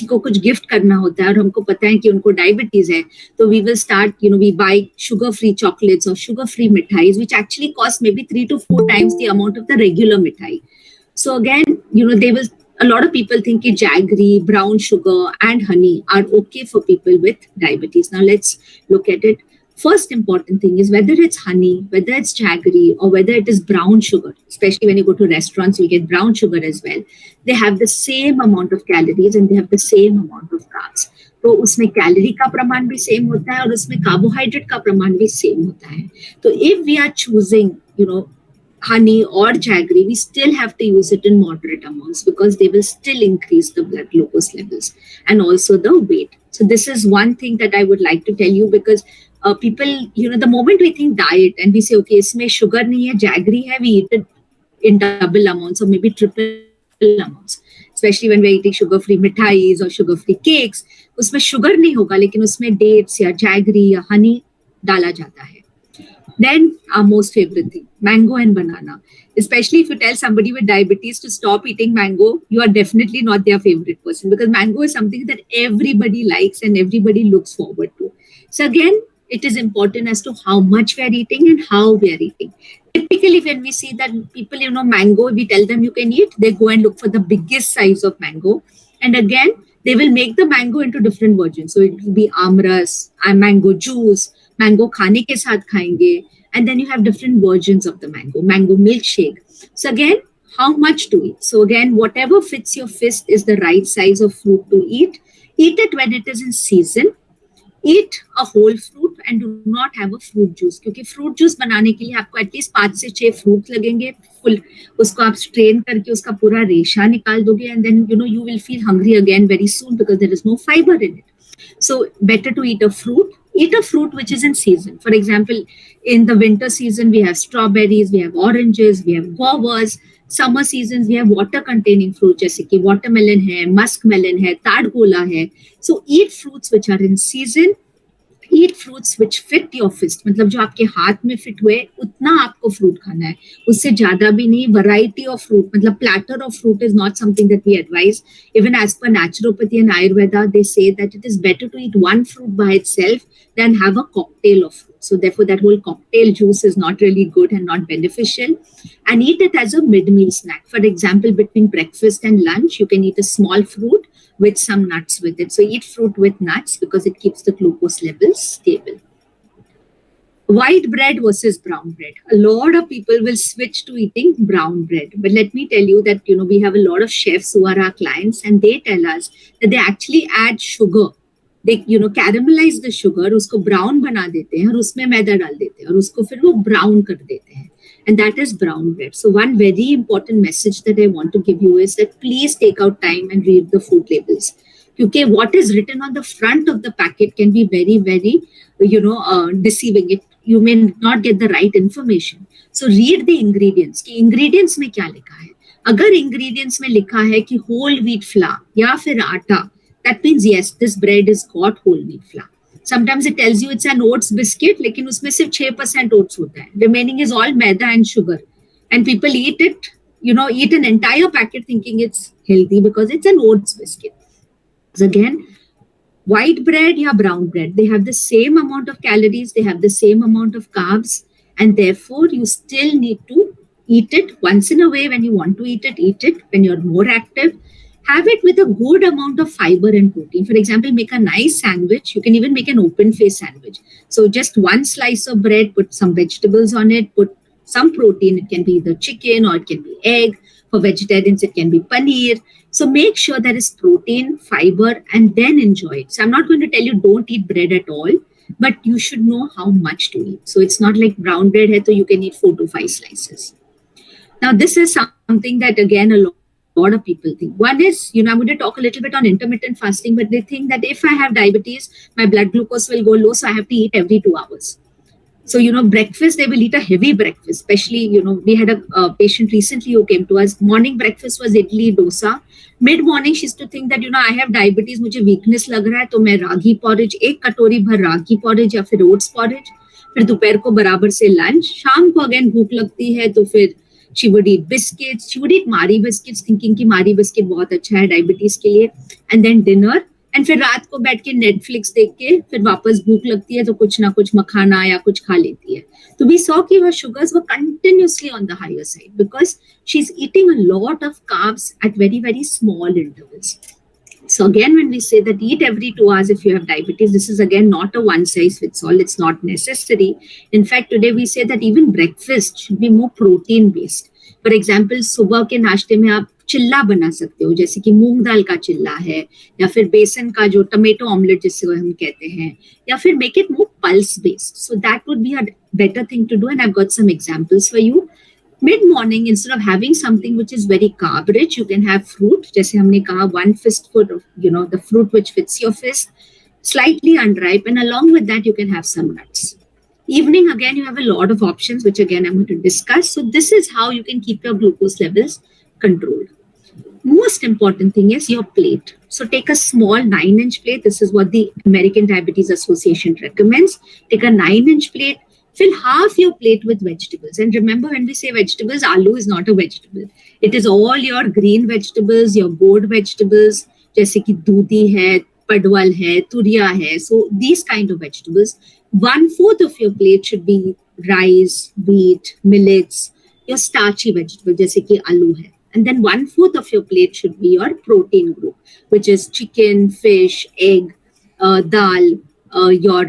को कुछ गिफ्ट करना होता है और हमको पता है कि उनको डायबिटीज है, तो we will start, we buy sugar-free chocolates or sugar-free mithais, which actually cost maybe 3 to 4 times the amount of the regular mithai. So again, a lot of people think that jaggery, brown sugar and honey are okay for people with diabetes. Now let's look at it. First important thing is whether it's honey, whether it's jaggery, or whether it is brown sugar, especially when you go to restaurants, you get brown sugar as well. They have the same amount of calories and they have the same amount of carbs. तो उसमें calorie का प्रमाण भी same होता है और उसमें carbohydrate का प्रमाण भी सेम होता है. तो if we are choosing honey or jaggery, we still have to use it in moderate amounts because they will still increase the blood glucose levels and also the weight. So this is one thing that I would like to tell you, because people, the moment we think diet and we say, okay, isme sugar nahi hai, jaggery hai, we eat it in double amounts or maybe triple amounts. Especially when we're eating sugar-free mithais or sugar-free cakes, उसमें sugar नहीं होगा, लेकिन उसमें dates या jaggery या honey डाला जाता है. Then our most favorite thing, mango and banana. Especially if you tell somebody with diabetes to stop eating mango, you are definitely not their favorite person, because mango is something that everybody likes and everybody looks forward to. So again, it is important as to how much we are eating and how we are eating. Typically, when we see that people, mango, we tell them you can eat, they go and look for the biggest size of mango. And again, they will make the mango into different versions. So it will be amras, mango juice, mango khane ke saath khayenge, and then you have different versions of the mango milkshake. So again, how much to eat? So again, whatever fits your fist is the right size of fruit to eat. Eat it when it is in season. Eat a whole fruit and do not have a fruit juice, क्योंकि fruit juice बनाने के लिए आपको at least 5 से 6 fruit लगेंगे. Full उसको आप strain करके उसका पूरा रेशा निकाल दोगे, and then you will feel hungry again very soon because there is no fiber in it. So better to eat a fruit. Eat a fruit which is in season. For example, in the winter season, we have strawberries, we have oranges, we have guavas. Summer seasons, we have water-containing fruit, जैसे कि watermelon है, muskmelon है, ताड़गोला है. So eat fruits which are in season. Eat fruits which fit your fist. मतलब जो आपके हाथ में फिट हुए उतना आपको फ्रूट खाना है, उससे ज्यादा भी नहीं. Variety of fruit, मतलब platter of fruit is not something that we advise. Even as per naturopathy and Ayurveda, they say that it is better to eat one fruit by itself than have a cocktail of fruit. So therefore, that whole cocktail juice is not really good and not beneficial. And eat it as a mid-meal snack. For example, between breakfast and lunch, you can eat a small fruit with some nuts with it. So eat fruit with nuts because it keeps the glucose levels stable. White bread versus brown bread. A lot of people will switch to eating brown bread. But let me tell you that, we have a lot of chefs who are our clients, and they tell us that they actually add sugar. They, caramelize the sugar, उसको brown बना देते हैं और उसमें मैदा डाल देते हैं और उसको फिर वो brown कर देते हैं. And that is brown bread. So one very important message that I want to give you is that please take out time and read the food labels. Because what is written on the front of the packet can be very, very, deceiving. You may not get the right information. So read the ingredients. कि ingredients में क्या लिखा है? अगर ingredients में लिखा है कि whole wheat flour या फिर आटा, that means yes, this bread is got whole wheat flour. Sometimes it tells you it's an oats biscuit, लेकिन उसमें सिर्फ 6% oats होता है. Remaining is all maida and sugar. And people eat it, eat an entire packet thinking it's healthy because it's an oats biscuit. So again, white bread or brown bread, they have the same amount of calories, they have the same amount of carbs, and therefore you still need to eat it once in a way. When you want to eat it when you're more active. Have it with a good amount of fiber and protein. For example, make a nice sandwich. You can even make an open face sandwich. So just one slice of bread, put some vegetables on it, put some protein. It can be either chicken or it can be egg. For vegetarians, it can be paneer. So make sure there is protein, fiber, and then enjoy it. So I'm not going to tell you don't eat bread at all, but you should know how much to eat. So it's not like brown bread hai, so you can eat 4 to 5 slices. Now, this is something that, again, a lot of people think. One is, I'm going to talk a little bit on intermittent fasting, but they think that if I have diabetes, my blood glucose will go low, so I have to eat every 2 hours. So, breakfast, they will eat a heavy breakfast. Especially, we had a patient recently who came to us. Morning breakfast was idli, dosa. Mid-morning, she used to think that, I have diabetes, मुझे weakness लग रहा है, तो मैं रागी porridge, 1 कटोरी भर रागी porridge या फिर oats porridge. फिर दोपहर को बराबर से lunch. शाम को again भूख लगती है, तो फिर she would eat biscuits. She would eat Marie biscuits, thinking कि Marie biscuit बहुत अच्छा है diabetes के लिए. And then dinner. And फिर रात को बैठ के Netflix देख के फिर वापस भूख लगती है तो कुछ ना कुछ मखाना या कुछ खा लेती है. So we saw कि her sugars were continuously on the higher side because she's eating a lot of carbs at very, very small intervals. So again, when we say that eat every 2 hours if you have diabetes, this is again not a one size fits all. It's not necessary. In fact, today we say that even breakfast should be more protein based. For example सुबह के नाश्ते में आप चिल्ला बना सकते हो, जैसे कि मूंग दाल का चिल्ला है, या फिर बेसन का जो टमेटो ऑमलेट जिसे हम कहते हैं, या फिर make it more pulse based. So that would be a better thing to do, and I've got some examples for you. Mid morning, instead of having something which is very carb rich, you can have fruit. जैसे हमने कहा, one fistful of, the fruit which fits your fist, slightly unripe, and along with that you can have some nuts. Evening, again, you have a lot of options, which again I'm going to discuss. So this is how you can keep your glucose levels controlled. Most important thing is your plate. So take a small 9-inch plate. This is what the American Diabetes Association recommends. Take a 9-inch plate. Fill half your plate with vegetables. And remember, when we say vegetables, aloo is not a vegetable. It is all your green vegetables, your board vegetables, जैसे कि दूधी है, padwal है, तुरिया है. So these kind of vegetables. 1/4 of your plate should be rice, wheat, millets, your starchy vegetable, जैसे कि आलू है. And then 1/4 of your plate should be your protein group, which is chicken, fish, egg, dal, your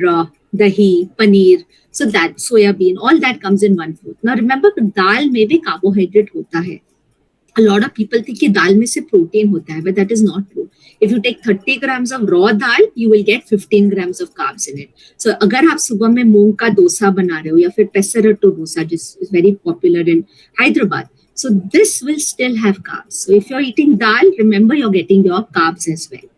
dahi, paneer. So that soya bean, all that comes in 1/4. Now remember, dal में भी carbohydrate होता है. A lot of people think कि दाल में से protein होता है, but that is not true. If you take 30 grams of raw dal, you will get 15 grams of carbs in it. So अगर आप सुबह में मूंग का डोसा बना रहे हो, या फिर पेसरटो dosa, which is very popular in Hyderabad, so this will still have carbs. So if you're eating dal, remember you're getting your carbs as well.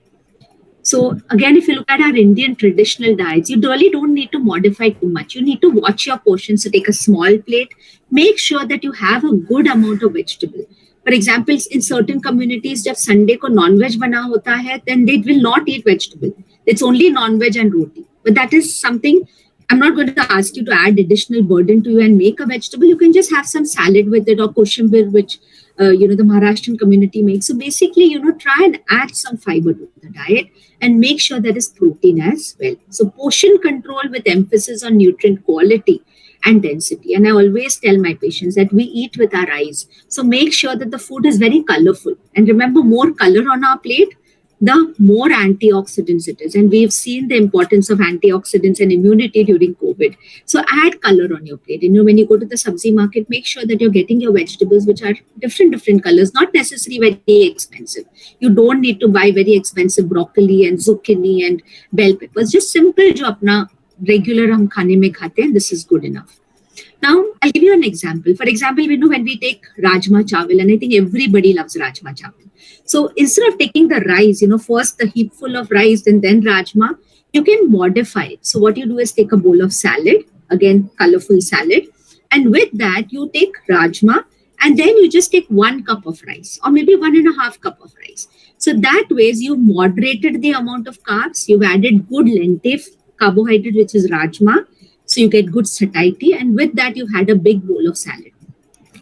So again, if you look at our Indian traditional diets, you really don't need to modify too much. You need to watch your portions. So take a small plate. Make sure that you have a good amount of vegetable. For example, in certain communities, जब Sunday को non-veg बना होता है, then they will not eat vegetable. It's only non-veg and roti. But that is something, I'm not going to ask you to add additional burden to you and make a vegetable. You can just have some salad with it, or koshambir, which the Maharashtrian community makes. So basically, try and add some fiber to the diet and make sure there is protein as well. So portion control with emphasis on nutrient quality and density. And I always tell my patients that we eat with our eyes. So make sure that the food is very colorful. And remember, more color on our plate, the more antioxidants it is. And we've seen the importance of antioxidants and immunity during COVID. So add color on your plate. When you go to the sabzi market, make sure that you're getting your vegetables which are different colors, not necessarily very expensive. You don't need to buy very expensive broccoli and zucchini and bell peppers. Just simple jo apna regular hum khane mein khate hain, this is good enough. Now, I'll give you an example. For example, when we take rajma chawal, and I think everybody loves rajma chawal. So instead of taking the rice, first the heapful of rice and then rajma, you can modify it. So what you do is take a bowl of salad, again, colorful salad. And with that, you take rajma, and then you just take 1 cup of rice, or maybe 1.5 cup of rice. So that ways you moderated the amount of carbs, you've added good lentil carbohydrate, which is rajma. So you get good satiety, and with that you had a big bowl of salad.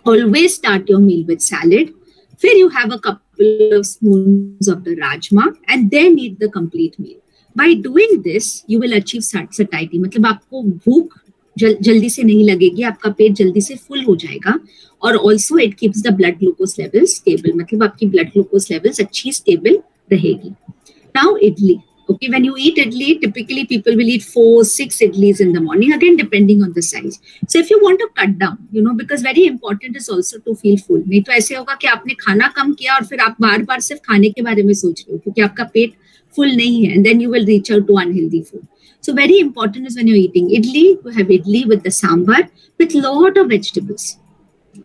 Always start your meal with salad. Then you have a couple of spoons of the rajma, and then eat the complete meal. By doing this, you will achieve satiety. मतलब आपको भूख जल्दी से नहीं लगेगी, आपका पेट जल्दी से full हो जाएगा. और also it keeps the blood glucose levels stable. मतलब आपकी blood glucose levels अच्छी stable रहेगी. Now idli. Okay, when you eat idli, typically people will eat 4-6 idlis in the morning, again depending on the size. So if you want to cut down, because very important is also to feel full. नहीं तो ऐसे होगा कि आपने खाना कम किया और फिर आप बार-बार सिर्फ खाने के बारे में सोच रहे हो, क्योंकि आपका पेट full नहीं है, and then you will reach out to unhealthy food. So very important is when you're eating idli, you have idli with the sambar with lot of vegetables.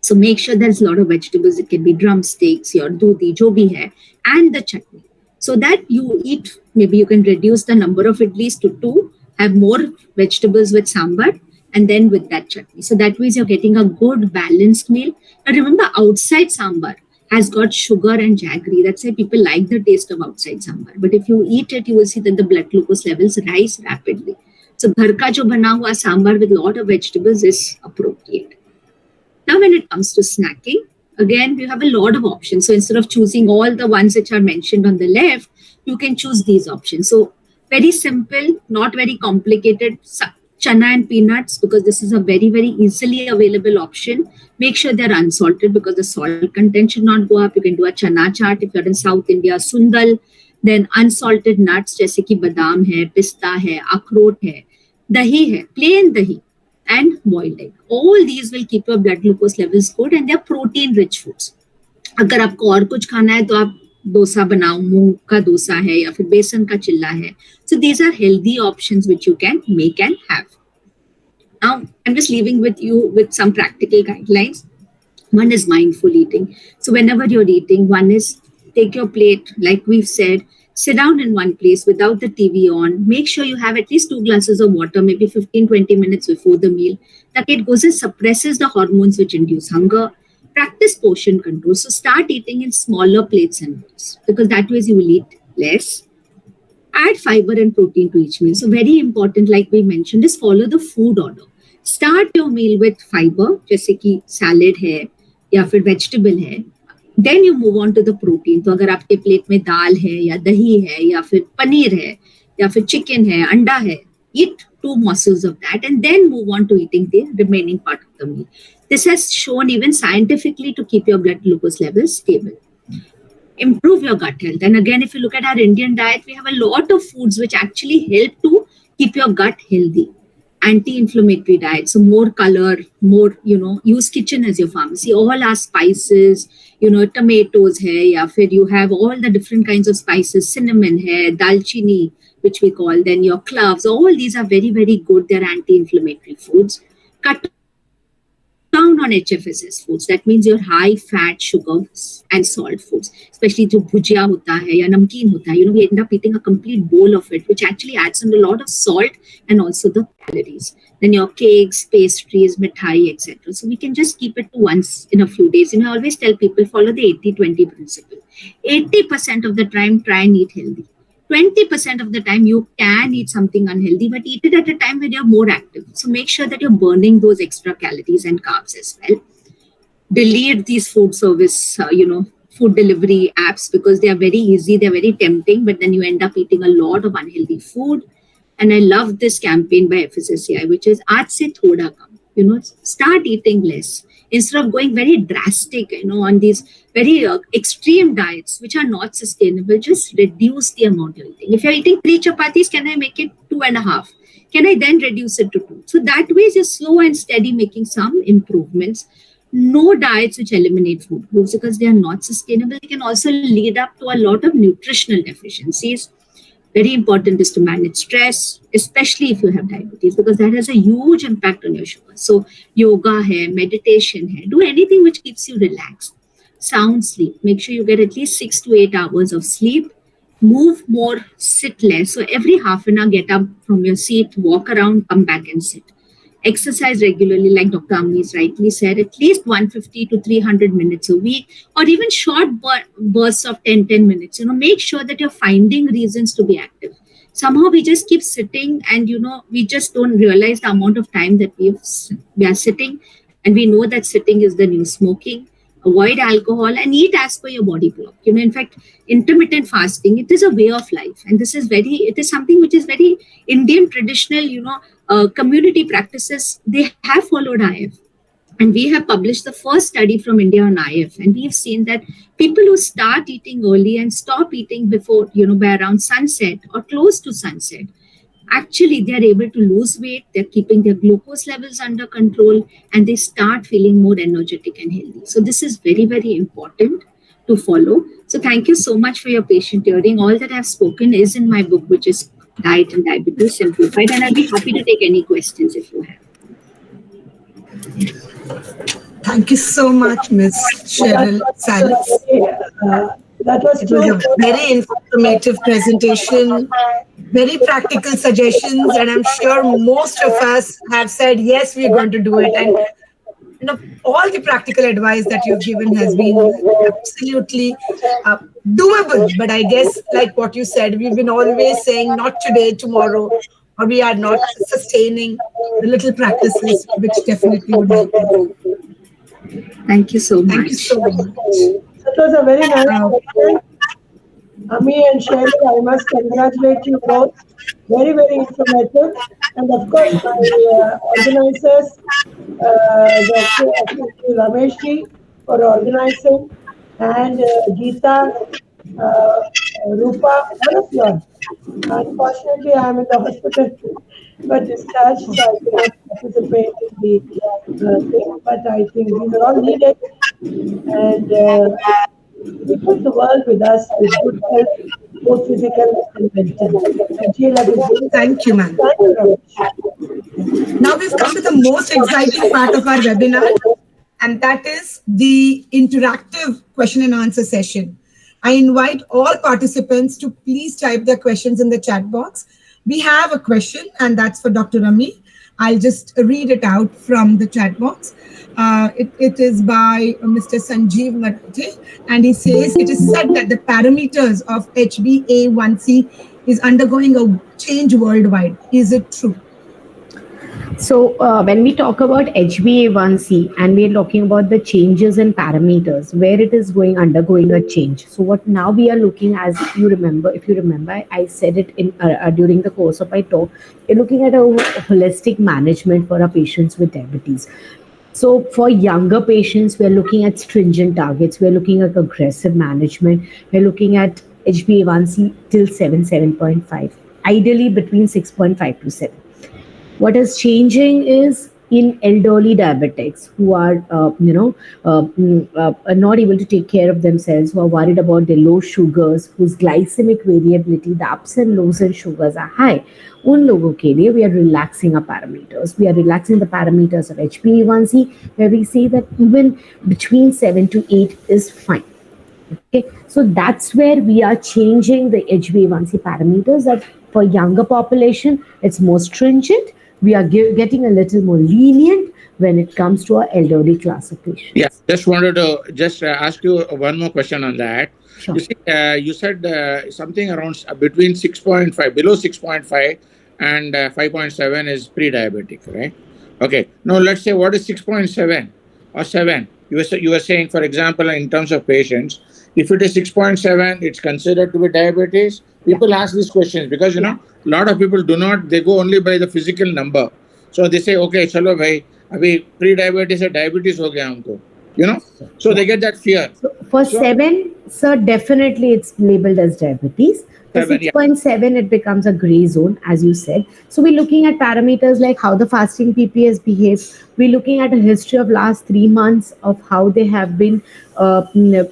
So make sure there's a lot of vegetables. It can be drumsticks, your dudi, jo bhi hai, and the chutney. So that you eat, maybe you can reduce the number of idlis to 2, have more vegetables with sambar, and then with that chutney. So that means you're getting a good balanced meal. Now remember, outside sambar has got sugar and jaggery. That's why people like the taste of outside sambar. But if you eat it, you will see that the blood glucose levels rise rapidly. So ghar ka jo bana hua sambar with lot of vegetables is appropriate. Now when it comes to snacking, again, you have a lot of options. So instead of choosing all the ones which are mentioned on the left, you can choose these options. So very simple, not very complicated. Chana and peanuts, because this is a very, very easily available option. Make sure they're unsalted because the salt content should not go up. You can do a chana chaat if you're in South India, sundal. Then unsalted nuts, जैसे कि बादाम है, पिस्ता है, अखरोट है, दही है, plain dahi. and boiled egg. All these will keep your blood glucose levels good, and they're protein rich foods. अगर आपको और कुछ खाना है तो आप डोसा बनाओ, मूंग का डोसा है या फिर बेसन का चिल्ला है. So these are healthy options which you can make and have. Now I'm just leaving with you with some practical guidelines. One is mindful eating. So whenever you're eating, one is take your plate, like we've said, sit down in one place without the TV on. Make sure you have at least 2 glasses of water, maybe 15-20 minutes before the meal. That it goes and suppresses the hormones which induce hunger. Practice portion control. So start eating in smaller plates and bowls, because that way you will eat less. Add fiber and protein to each meal. So very important, like we mentioned, is follow the food order. Start your meal with fiber, जैसे कि salad है या फिर vegetable है. Then you move on to the protein. तो अगर आपके plate में दाल है या दही है या फिर पनीर है या फिर chicken है, अंडा है, eat 2 morsels of that and then move on to eating the remaining part of the meal. This has shown even scientifically to keep your blood glucose levels stable. Improve your gut health. And again, if you look at our Indian diet, we have a lot of foods which actually help to keep your gut healthy. Anti-inflammatory diet, so more color, more, use kitchen as your pharmacy. All our spices, tomatoes hai, ya fir you have all the different kinds of spices, cinnamon hai, dalchini, which we call, then your cloves. All these are very, very good. They're anti-inflammatory foods. Cut down on HFSS foods. That means your high fat, sugar and salt foods, especially jo bhujia hota hai ya namkeen hota hai. We end up eating a complete bowl of it, which actually adds in a lot of salt and also the calories. Then your cakes, pastries, mithai, etc. So we can just keep it to once in a few days. I always tell people, follow the 80-20 principle. 80% of the time, try and eat healthy. 20% of the time you can eat something unhealthy, but eat it at a time when you're more active. So make sure that you're burning those extra calories and carbs as well. Delete these food service, food delivery apps, because they are very easy, they're very tempting, but then you end up eating a lot of unhealthy food. And I love this campaign by FSSAI, which is Aaj se thoda kam. Start eating less. Instead of going very drastic, on these very extreme diets, which are not sustainable, just reduce the amount you're eating. If you're eating 3 chapatis, can I make it 2.5? Can I then reduce it to 2? So that way, just slow and steady making some improvements. No diets which eliminate food groups, because they are not sustainable. They can also lead up to a lot of nutritional deficiencies. Very important is to manage stress, especially if you have diabetes, because that has a huge impact on your sugar. So yoga hai, meditation hai, do anything which keeps you relaxed. Sound sleep. Make sure you get at least 6 to 8 hours of sleep. Move more, sit less. So every half an hour, get up from your seat, walk around, come back and sit. Exercise regularly, like Dr. Amni's rightly said, at least 150 to 300 minutes a week, or even short bursts of 10 minutes. Make sure that you're finding reasons to be active. Somehow we just keep sitting and, we just don't realize the amount of time that we are sitting. And we know that sitting is the new smoking. Avoid alcohol and eat as per your body clock. In fact, intermittent fasting, it is a way of life. And it is something which is very Indian traditional, community practices. They have followed IF. And we have published the first study from India on IF. And we've seen that people who start eating early and stop eating before, by around sunset or close to sunset, actually they are able to lose weight. They're keeping their glucose levels under control, and they start feeling more energetic and healthy. So this is very, very important to follow. So thank you so much for your patient hearing. All that I've spoken is in my book, which is Diet and Diabetes Simplified, and I'll be happy to take any questions if you have. Thank you so much, Ms. Sheryl Salis. It was a very informative presentation, very practical suggestions, and I'm sure most of us have said, yes, we're going to do it. And all the practical advice that you've given has been absolutely doable. But I guess, like what you said, we've been always saying, not today, tomorrow, or we are not sustaining the little practices, which definitely would help. Thank you so much. Thank you so much. It was a very nice session. Ami and Sheryl, I must congratulate you both. Very, very informative. And of course, my organizers, Dr. Rameshji for organizing, and Geeta, Roopa, all of you. Unfortunately, I am in the hospital, but discharged, so I cannot participate in the thing, but I think these are all needed. And we put the world with us with good health, both physical and mental. And GLF is doing that. Thank you, ma'am. Thank you, Ramesh. Now we've come to the most exciting part of our webinar, and that is the interactive question and answer session. I invite all participants to please type their questions in the chat box. We have a question, and that's for Dr. Rami. I'll just read it out from the chat box. It is by Mr. Sanjeev Marathi, and he says, it is said that the parameters of HbA1c is undergoing a change worldwide. Is it true? So when we talk about HbA1c and we're talking about the changes in parameters, where it is undergoing a change. So what now we are looking, as you remember, if you remember, I said it in during the course of my talk, we're looking at a holistic management for our patients with diabetes. So for younger patients, we're looking at stringent targets. We're looking at aggressive management. We're looking at HbA1c till 7.5, ideally between 6.5 to 7. What is changing is in elderly diabetics who are, not able to take care of themselves, who are worried about their low sugars, whose glycemic variability, the ups and lows in sugars are high. उन लोगों के लिए we are relaxing our parameters. We are relaxing the parameters of HbA1c, where we say that even between 7 to 8 is fine. Okay, so that's where we are changing the HbA1c parameters. That for younger population, it's more stringent. We are getting a little more lenient when it comes to our elderly class of patients. Yeah, just wanted to ask you one more question on that. Sure. You see, you said something around between 6.5, below 6.5 and 5.7 is pre-diabetic, right? Okay. Now let's say what is 6.7 or 7? You were saying, for example, in terms of patients, if it is 6.7, it's considered to be diabetes. People ask these questions because, a lot of people they go only by the physical number. So they say, okay, chalo bhai, abhi pre-diabetes or diabetes ho gaya humko. So they get that fear. So for 7, sir, definitely it's labeled as diabetes. For 6.7, it becomes a gray zone, as you said. So we're looking at parameters like how the fasting PPS behaves. We're looking at a history of last 3 months of how they have been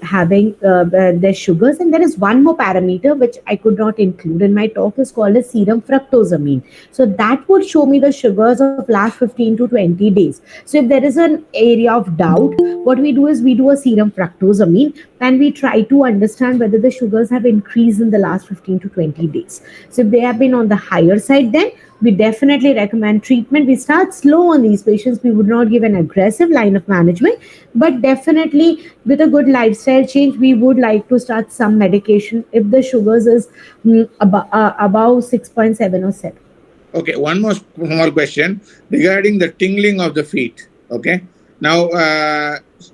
having their sugars. And there is one more parameter which I could not include in my talk, is called a serum fructosamine. So that would show me the sugars of last 15 to 20 days. So if there is an area of doubt, what we do is we do a serum fructosamine and we try to understand whether the sugars have increased in the last 15 to 20 days. So if they have been on the higher side, then we definitely recommend treatment. We start slow on these patients. We would not give an aggressive line of management, but definitely with a good lifestyle change, we would like to start some medication if the sugars is above 6.7 or 7. Okay, one more question regarding the tingling of the feet. Okay, now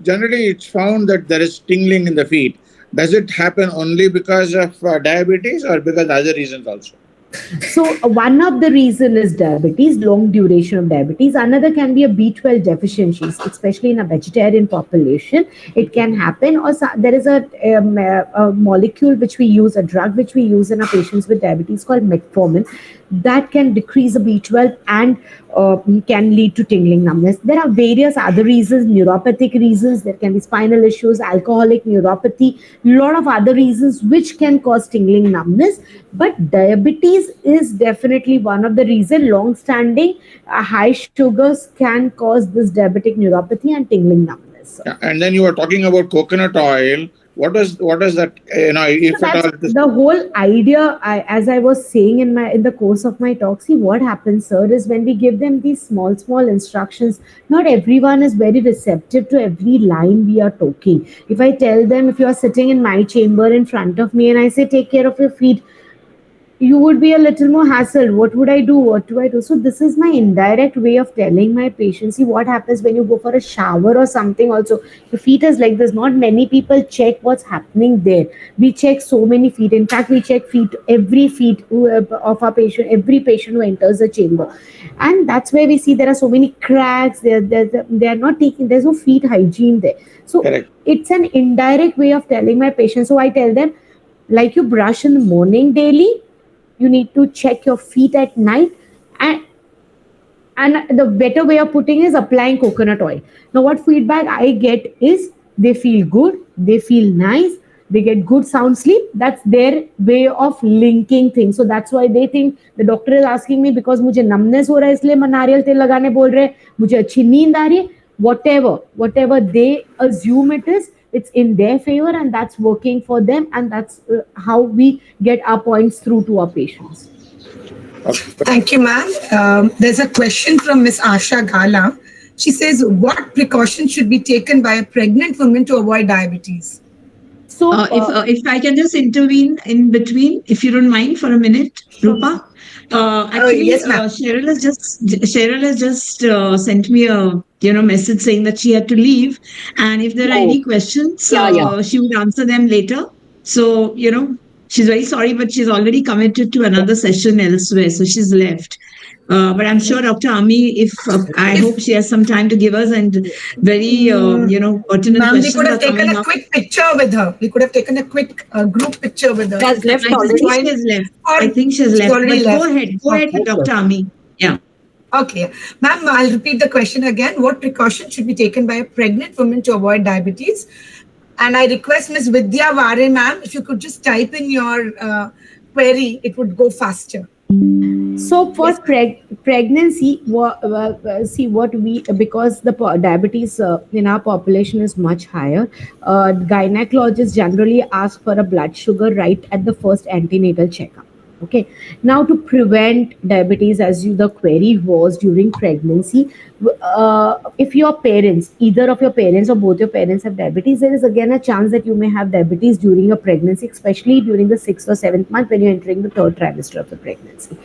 generally it's found that there is tingling in the feet. Does it happen only because of diabetes or because other reasons also? So one of the reason is diabetes, long duration of diabetes. Another can be a B12 deficiencies, especially in a vegetarian population. It can happen. Or there is a molecule which we use, a drug which we use in our patients with diabetes called metformin, that can decrease the B12 and can lead to tingling numbness. There are various other reasons, neuropathic reasons. There can be spinal issues, alcoholic neuropathy, a lot of other reasons which can cause tingling numbness. But diabetes is definitely one of the reasons. Long-standing high sugars can cause this diabetic neuropathy and tingling numbness. Yeah, and then you were talking about coconut oil. What is that? If So at all, the whole idea, as I was saying in the course of my talk, see what happens, sir, is when we give them these small instructions, not everyone is very receptive to every line we are talking. If I tell them, if you are sitting in my chamber in front of me and I say, take care of your feet, you would be a little more hassled. What would I do? What do I do? So this is my indirect way of telling my patients, see what happens when you go for a shower or something also. Your feet is like this. Not many people check what's happening there. We check so many feet. In fact, we check every feet of our patient, every patient who enters the chamber. And that's where we see there are so many cracks. They are not taking, there's no feet hygiene there. So correct. It's an indirect way of telling my patients. So I tell them, like you brush in the morning daily, you need to check your feet at night. And And the better way of putting is applying coconut oil. Now, what feedback I get is they feel good, they feel nice, they get good sound sleep. That's their way of linking things. So that's why they think the doctor is asking me because मुझे numbness हो रहा है इसलिए नारियल तेल लगाने बोल रहे हैं, मुझे अच्छी नींद आ रही है. Whatever they assume it is, it's in their favor and that's working for them, and that's how we get our points through to our patients. Thank you, ma'am. There's a question from Miss Asha Gala. She says, what precautions should be taken by a pregnant woman to avoid diabetes? So, if I can just intervene in between, if you don't mind for a minute, Roopa. Actually, yes, ma'am. Sheryl has just sent me a message saying that she had to leave, and if there are any questions, she would answer them later. So she's very sorry, but she's already committed to another session elsewhere, so she's left. But I'm sure Dr. Ami, I hope she has some time to give us, and very pertinent ma'am, questions. We could have taken a quick picture with her. We could have taken a quick group picture with her. Has left already. I think she has left. But go ahead, Dr. Ami. Yeah. Okay, ma'am, I'll repeat the question again. What precautions should be taken by a pregnant woman to avoid diabetes? And I request Ms. Vidya Vare, ma'am, if you could just type in your query, it would go faster. So for pregnancy, because the diabetes in our population is much higher, gynecologists generally ask for a blood sugar right at the first antenatal checkup. Okay. Now, to prevent diabetes, as the query was during pregnancy, if your parents, either of your parents or both your parents have diabetes, there is again a chance that you may have diabetes during your pregnancy, especially during the 6th or 7th month when you're entering the 3rd trimester of the pregnancy.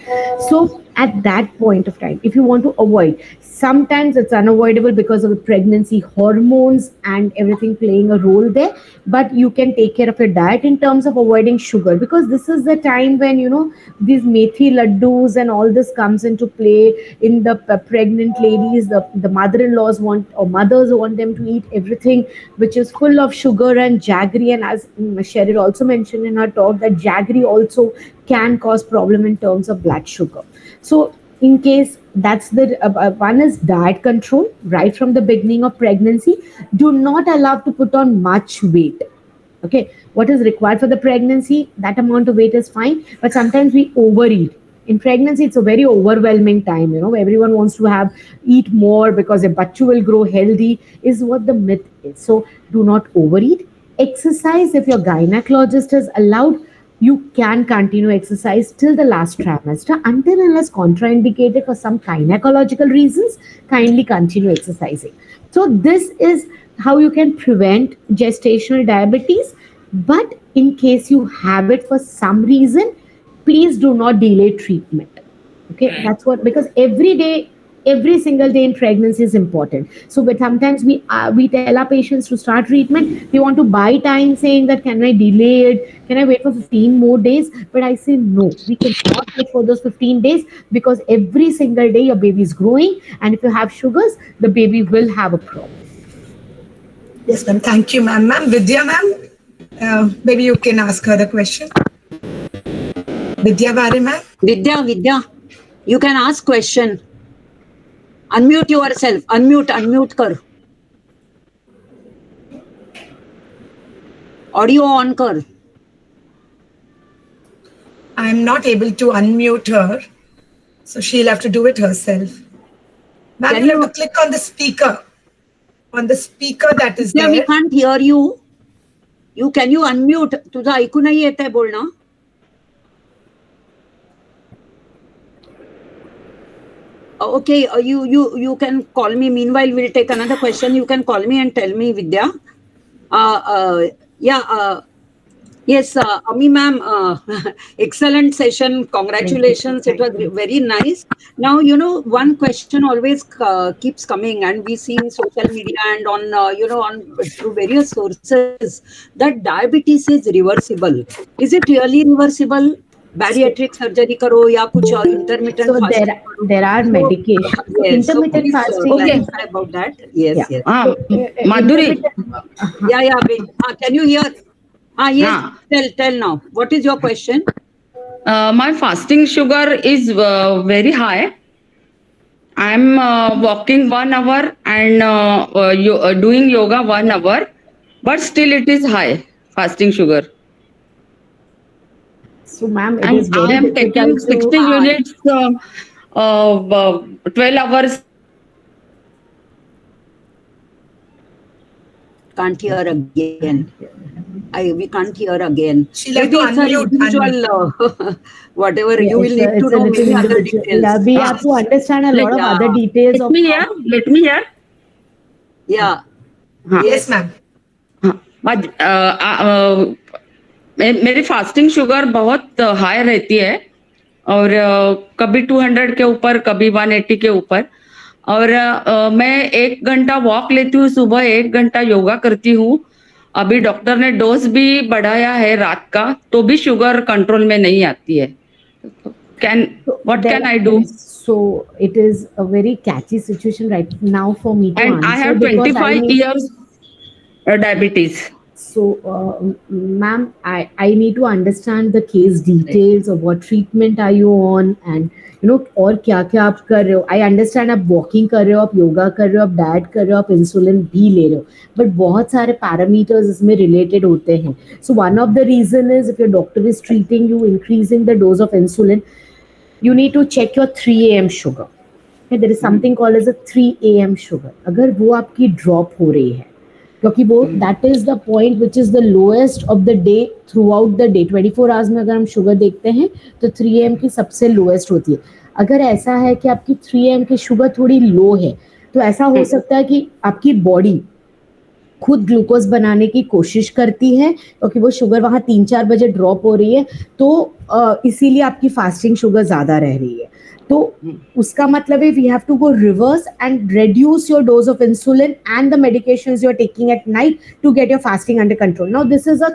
So at that point of time, if you want to avoid, sometimes it's unavoidable because of the pregnancy hormones and everything playing a role there, but you can take care of your diet in terms of avoiding sugar, because this is the time when these methi laddus and all this comes into play in the pregnant ladies. The mother-in-laws mothers want them to eat everything which is full of sugar and jaggery, and as Sheryl also mentioned in her talk, that jaggery also can cause problem in terms of blood sugar. So in case that's the one is diet control right from the beginning of pregnancy. Do not allow to put on much weight. Okay, what is required for the pregnancy, that amount of weight is fine, but sometimes we overeat. In pregnancy, it's a very overwhelming time, everyone wants to eat more because a bachu will grow healthy, is what the myth is. So do not overeat. Exercise, if your gynecologist has allowed, you can continue exercise till the last trimester until unless contraindicated for some gynecological reasons. Kindly continue exercising. So this is how you can prevent gestational diabetes. But in case you have it for some reason, please do not delay treatment. Okay, that's what, because every single day in pregnancy is important. So but sometimes we tell our patients to start treatment. They want to buy time saying that, can I delay it? Can I wait for 15 more days? But I say no, we cannot wait for those 15 days, because every single day your baby is growing, and if you have sugars, the baby will have a problem. Yes, ma'am. Thank you, ma'am. Ma'am, Vidya, ma'am, maybe you can ask her the question. Vidya Vare, ma'am. Vidya, you can ask question. Unmute yourself. Unmute kar. Audio on kar. I'm not able to unmute her, so she'll have to do it herself. Ma'am, you have to click on the speaker. On the speaker that is there. We can't hear you. Can you unmute? तुझा ऐकू नाही येत आहे बोलणं. Okay, you can call me. Meanwhile, we'll take another question. You can call me and tell me, Vidya. Yes, Ami ma'am, excellent session. Congratulations. It was very nice. Now, one question always keeps coming, and we see in social media and on through various sources that diabetes is reversible. Is it really reversible? Bariatric surgery karo ya kuch intermittent fasting. So there are medications. Yes, Intermittent fasting. Okay, about that. Yes. Madhuri. Can you hear? Yes. Tell now. What is your question? My fasting sugar is very high, I'm walking 1 hour and doing yoga 1 hour, but still it is high fasting sugar. So, ma'am, it And is I very am taking difficult 60 to. units, 12 hours. Can't hear again. We can't hear again. She'll have Maybe to it's an unmute. individual, whatever, Yeah, you will need to it's a know little many other individual. details. Yeah, we have to understand a lot of Yeah. other details Let of me how. hear. Let me hear. Yeah. हाँ. Yes, ma'am. हाँ. मेरी fasting sugar बहुत high रहती है और कभी 200 के ऊपर, कभी 180 के ऊपर. और मैं 1 घंटा वॉक लेती हूँ सुबह, 1 घंटा योगा करती हूँ. अभी डॉक्टर ने डोज भी बढ़ाया है रात का, तो भी शुगर कंट्रोल में नहीं आती है. What can I do? So it is a very catchy situation right now for me to And I answer have because 25 years diabetes. So, ma'am, I need to understand the case details of what treatment are you on and और क्या क्या आप कर रहे हो. I understand आप walking कर रहे हो, आप yoga कर रहे हो, आप diet कर रहे हो, आप insulin भी ले रहे हो. But बहुत सारे parameters इसमें related होते हैं. So one of the reason is if your doctor is treating you, increasing the dose of insulin, you need to check your 3 a.m. sugar. Okay, there is something called as a 3 a.m. sugar. अगर वो आपकी drop हो रही है, क्योंकि वो that is the point which is the lowest of the day through out the day. 24 hours में अगर हम शुगर देखते हैं तो 3 AM की सबसे लोएस्ट होती है. अगर ऐसा है कि आपकी 3 AM की शुगर थोड़ी लो है, तो ऐसा हो सकता है कि आपकी बॉडी खुद ग्लूकोज बनाने की कोशिश करती है, क्योंकि वो शुगर वहाँ 3-4 बजे ड्रॉप हो रही है, तो इसीलिए आपकी फास्टिंग शुगर ज़्यादा रह रही है. तो उसका मतलब है we have to go reverse and reduce your dose of insulin and the medications you are taking at night to get your fasting under control. Now this is a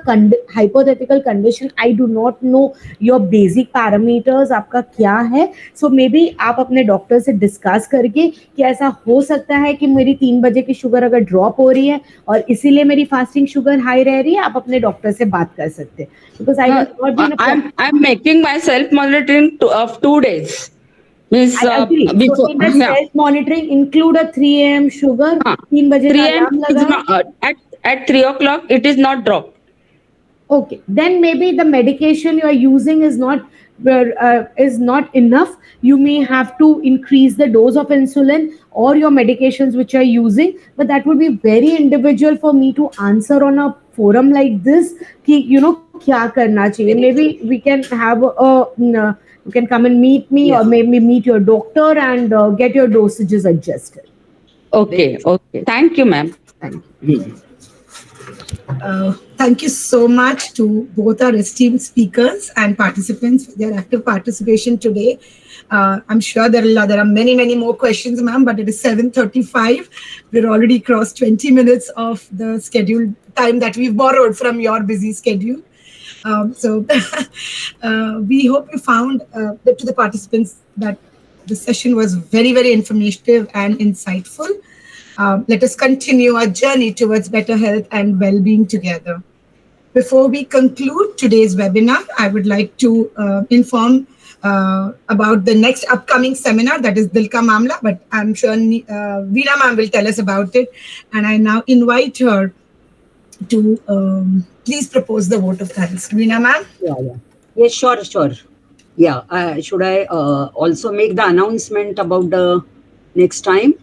hypothetical condition. I do not know your basic parameters आपका क्या है. So maybe आप अपने doctor से discuss करके कि ऐसा हो सकता है कि मेरी 3 बजे की शुगर अगर ड्रॉप हो रही है और इसीलिए मेरी फास्टिंग शुगर हाई रह रही है, आप अपने डॉक्टर से बात कर सकते हैं. Because I will not be in a I'm making my self monitoring of 2 days. Means, I agree. before, so in the self monitoring include a 3 AM sugar. 3 बजे 3 का AM alarm is लगा. not, at 3 o'clock it is not dropped. Okay, then maybe the medication you are using is not enough. You may have to increase the dose of insulin or your medications which you are using, but that would be very individual for me to answer on a forum like this कि क्या करना चाहिए. Maybe we can have you can come and meet me, or maybe meet your doctor and get your dosages adjusted. Okay. Thank you, ma'am. Thank you. Thank you so much to both our esteemed speakers and participants for their active participation today. I'm sure there are many more questions, ma'am, but it is 7:35. We're already crossed 20 minutes of the scheduled time that we've borrowed from your busy schedule. So we hope you found that to the participants that the session was very informative and insightful. Let us continue our journey towards better health and well-being together. Before we conclude today's webinar, I would like to inform about the next upcoming seminar, that is Dil Ka Mamla, but I'm sure Veena ma'am will tell us about it. And I now invite her to please propose the vote of thanks. Veena ma'am? Yeah. Yes, sure. Yeah, should I also make the announcement about the next time?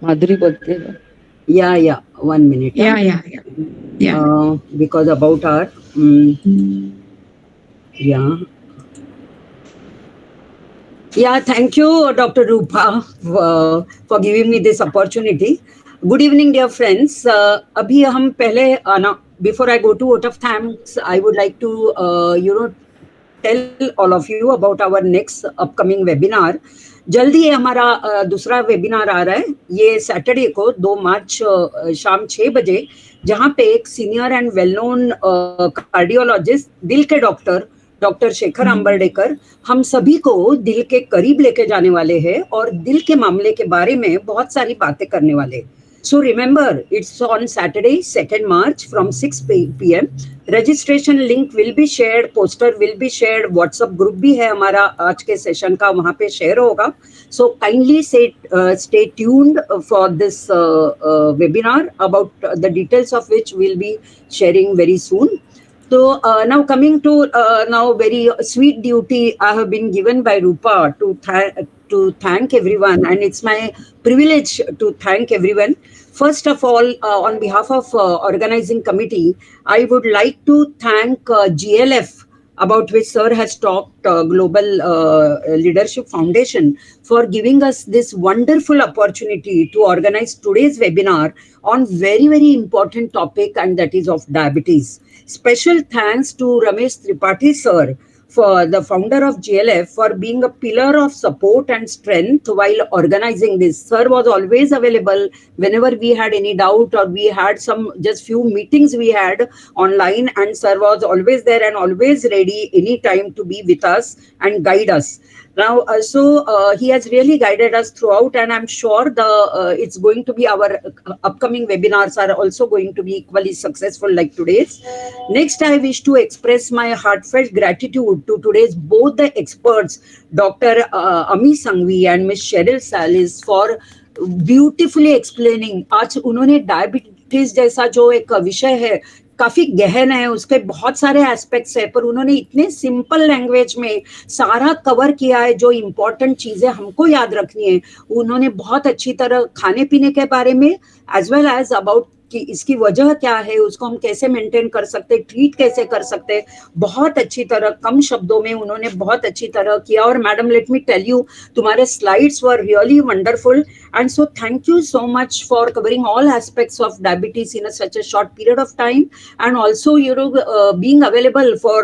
Madhuri bolte hai. Yeah. 1 minute. Yeah. Because about our Yeah, thank you, Dr. Roopa, for giving me this opportunity. Good evening, dear friends. अभी हम पहले before I go to vote of thanks, I would like to tell all of you about our next upcoming webinar. जल्दी ही हमारा दूसरा webinar आ रहा है, ये Saturday को 2 मार्च शाम 6 बजे, जहाँ पे एक senior and well known cardiologist, दिल के डॉक्टर शेखर अंबरडेकर हम सभी को दिल के करीब लेके जाने वाले हैं और दिल के मामले के बारे में बहुत सारी बातें करने वाले. So remember, it's on Saturday, 2nd March from 6 p.m. Registration link will be shared, poster will be shared, WhatsApp group भी है हमारा आज के सेशन का, वहाँ पे शेयर होगा. So kindly stay tuned for this webinar, about the details of which we'll be sharing very soon. So now coming to now very sweet duty I have been given by Roopa to thank everyone, and it's my privilege to thank everyone. First of all, on behalf of organizing committee, I would like to thank GLF, about which Sir has talked, Global Leadership Foundation, for giving us this wonderful opportunity to organize today's webinar on very, very important topic, and that is of diabetes. Special thanks to Ramesh Tripathi Sir, for the founder of GLF, for being a pillar of support and strength while organizing this. Sir was always available whenever we had any doubt, or we had some just few meetings we had online, and Sir was always there and always ready anytime to be with us and guide us. Now, he has really guided us throughout, and I'm sure it's going to be our upcoming webinars are also going to be equally successful like today's. Next, I wish to express my heartfelt gratitude to today's both the experts, Dr. Ami Sanghvi and Ms. Sheryl Salis, for beautifully explaining. आज उन्होंने diabetes जैसा जो एक विषय है, काफी गहन है, उसके बहुत सारे एस्पेक्ट्स है, पर उन्होंने इतने सिंपल लैंग्वेज में सारा कवर किया है. जो इम्पोर्टेंट चीजें हमको याद रखनी है, उन्होंने बहुत अच्छी तरह खाने पीने के बारे में एज वेल एज अबाउट कि इसकी वजह क्या है, उसको हम कैसे मेंटेन कर सकते, ट्रीट कैसे कर सकते, बहुत अच्छी तरह कम शब्दों में उन्होंने बहुत अच्छी तरह किया. और madam, let me tell you, तुम्हारे slides were really wonderful, and so thank you so much for covering all aspects of diabetes in such a short period of time, and also being available for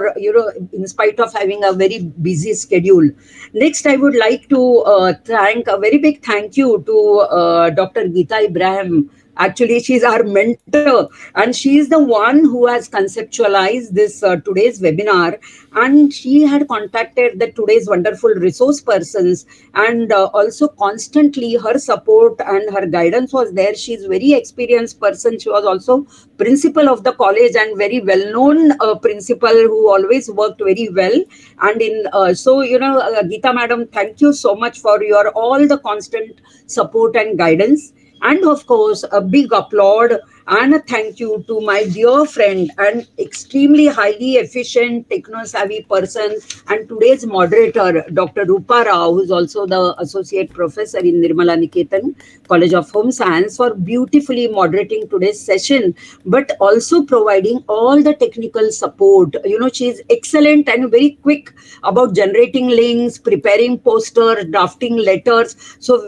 in spite of having a very busy schedule. Next, I would like to thank a very big thank you to Dr. Geeta Ibrahim. Actually, she's our mentor, and she is the one who has conceptualized this today's webinar, and she had contacted the today's wonderful resource persons, and also constantly her support and her guidance was there. She's very experienced person. She was also principal of the college, and very well-known principal who always worked very well. And Geeta madam, thank you so much for your all the constant support and guidance. And of course, a big applaud and a thank you to my dear friend and extremely highly efficient, techno-savvy person and today's moderator, Dr. Roopa Rao, who is also the Associate Professor in Nirmala Niketan, College of Home Science, for beautifully moderating today's session, but also providing all the technical support. She is excellent and very quick about generating links, preparing posters, drafting letters. So,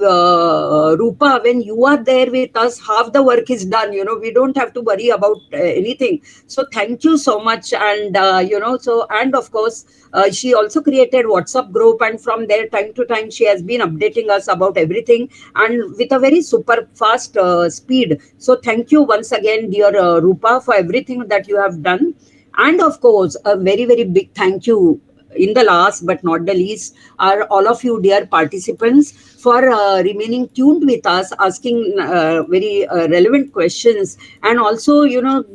Roopa, when you are there with us, half the work is done. We don't have to worry about anything. So thank you so much. And and of course she also created WhatsApp group, and from there time to time she has been updating us about everything, and with a very super fast speed. So thank you once again, dear Roopa, for everything that you have done. And of course a very, very big thank you in the last but not the least are all of you dear participants for remaining tuned with us, asking very relevant questions, and also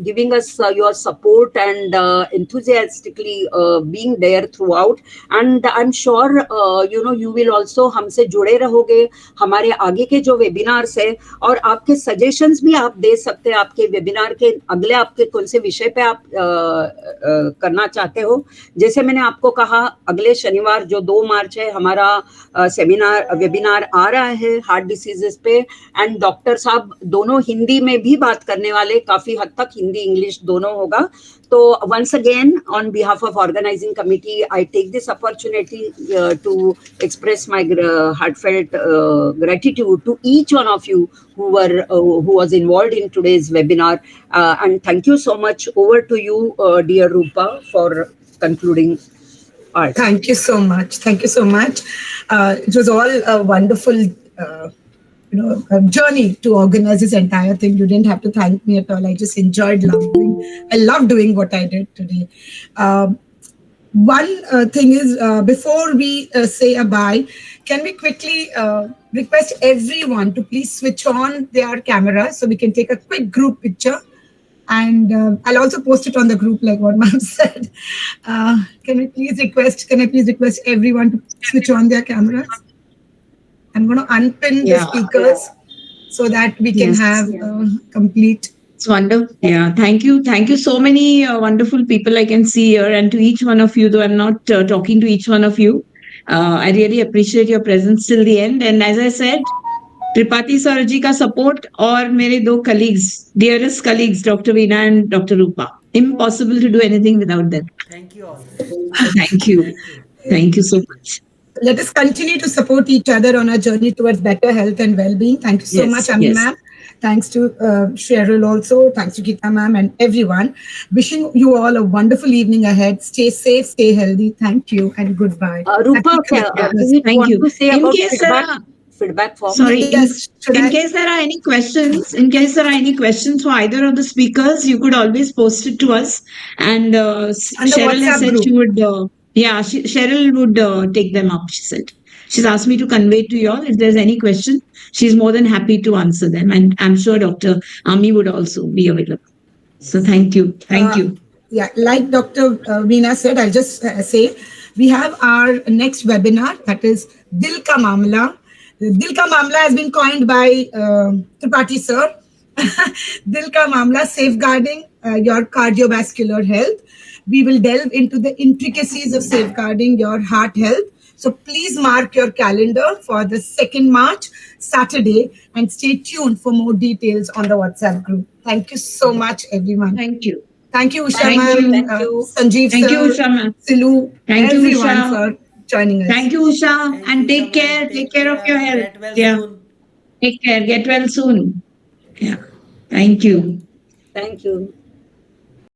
giving us your support and enthusiastically being there throughout. And I'm sure you will also हमसे जुड़े रहोगे हमारे आगे के जो webinars है, और आपके सजेशंस भी आप दे सकते हैं आपके वेबिनार के अगले आपके कौन से विषय पे आप करना चाहते हो. जैसे मैंने आपको कहा, अगले शनिवार जो 2 मार्च है हमारा वेबिनार आ रहा है हार्ट डिसीजेस पे, एंड डॉक्टर साहब दोनों हिंदी में भी बात करने वाले, काफी हद तक हिंदी इंग्लिश दोनों होगा. तो once again on behalf of organizing committee, I take this opportunity to express my heartfelt gratitude to each one of you who was involved in today's webinar, and thank you so much. Over to you, dear Roopa, for concluding. Thank you so much. Thank you so much. It was all a wonderful, a journey to organize this entire thing. You didn't have to thank me at all. I just I love doing what I did today. One thing is, before we say a bye, can we quickly request everyone to please switch on their camera so we can take a quick group picture? And I'll also post it on the group, like what Ma'am said. Can I please request everyone to switch on their cameras? I'm going to unpin the speakers so that we can have complete. It's wonderful. Yeah, thank you. Thank you. So many wonderful people I can see here, and to each one of you, though I'm not talking to each one of you, I really appreciate your presence till the end. And as I said, Tripathi sir ji ka support और मेरे दो colleagues, dearest colleagues, Dr. Veena and Dr. Roopa. Impossible to do anything without them. Thank you all. Thank you. Thank you so much. Let us continue to support each other on our journey towards better health and well-being. Thank you so much, Ami ma'am. Thanks to Sheryl also. Thanks to Geeta ma'am and everyone. Wishing you all a wonderful evening ahead. Stay safe, stay healthy. Thank you and goodbye. Roopa, thank you. To say in about case feedback form? Sorry, in case there are any questions, for either of the speakers, you could always post it to us. And Sheryl has said she would, Sheryl would take them up, she said. She's asked me to convey to you all if there's any question, she's more than happy to answer them. And I'm sure Dr. Ami would also be available. So thank you. Thank you. Yeah, like Dr. Veena said, I'll just say, we have our next webinar, that is Dil Ka Mamla. Dil Ka Mamla has been coined by Tripathi sir. Dil Ka Mamla, safeguarding your cardiovascular health. We will delve into the intricacies of safeguarding your heart health. So please mark your calendar for the 2nd March, Saturday, and stay tuned for more details on the WhatsApp group. Thank you so much, everyone. Thank you. Thank you, Usha ma'am. Thank you. Sanjeev Thank sir. you, Usha ma'am. Silu. Thank you, everyone Usha. for joining us. Thank you, Usha. Thank And you, take Usha, care. ma'am. Take care of your health. Get well soon. Take care. Get well soon. Yeah. Thank you. Thank you.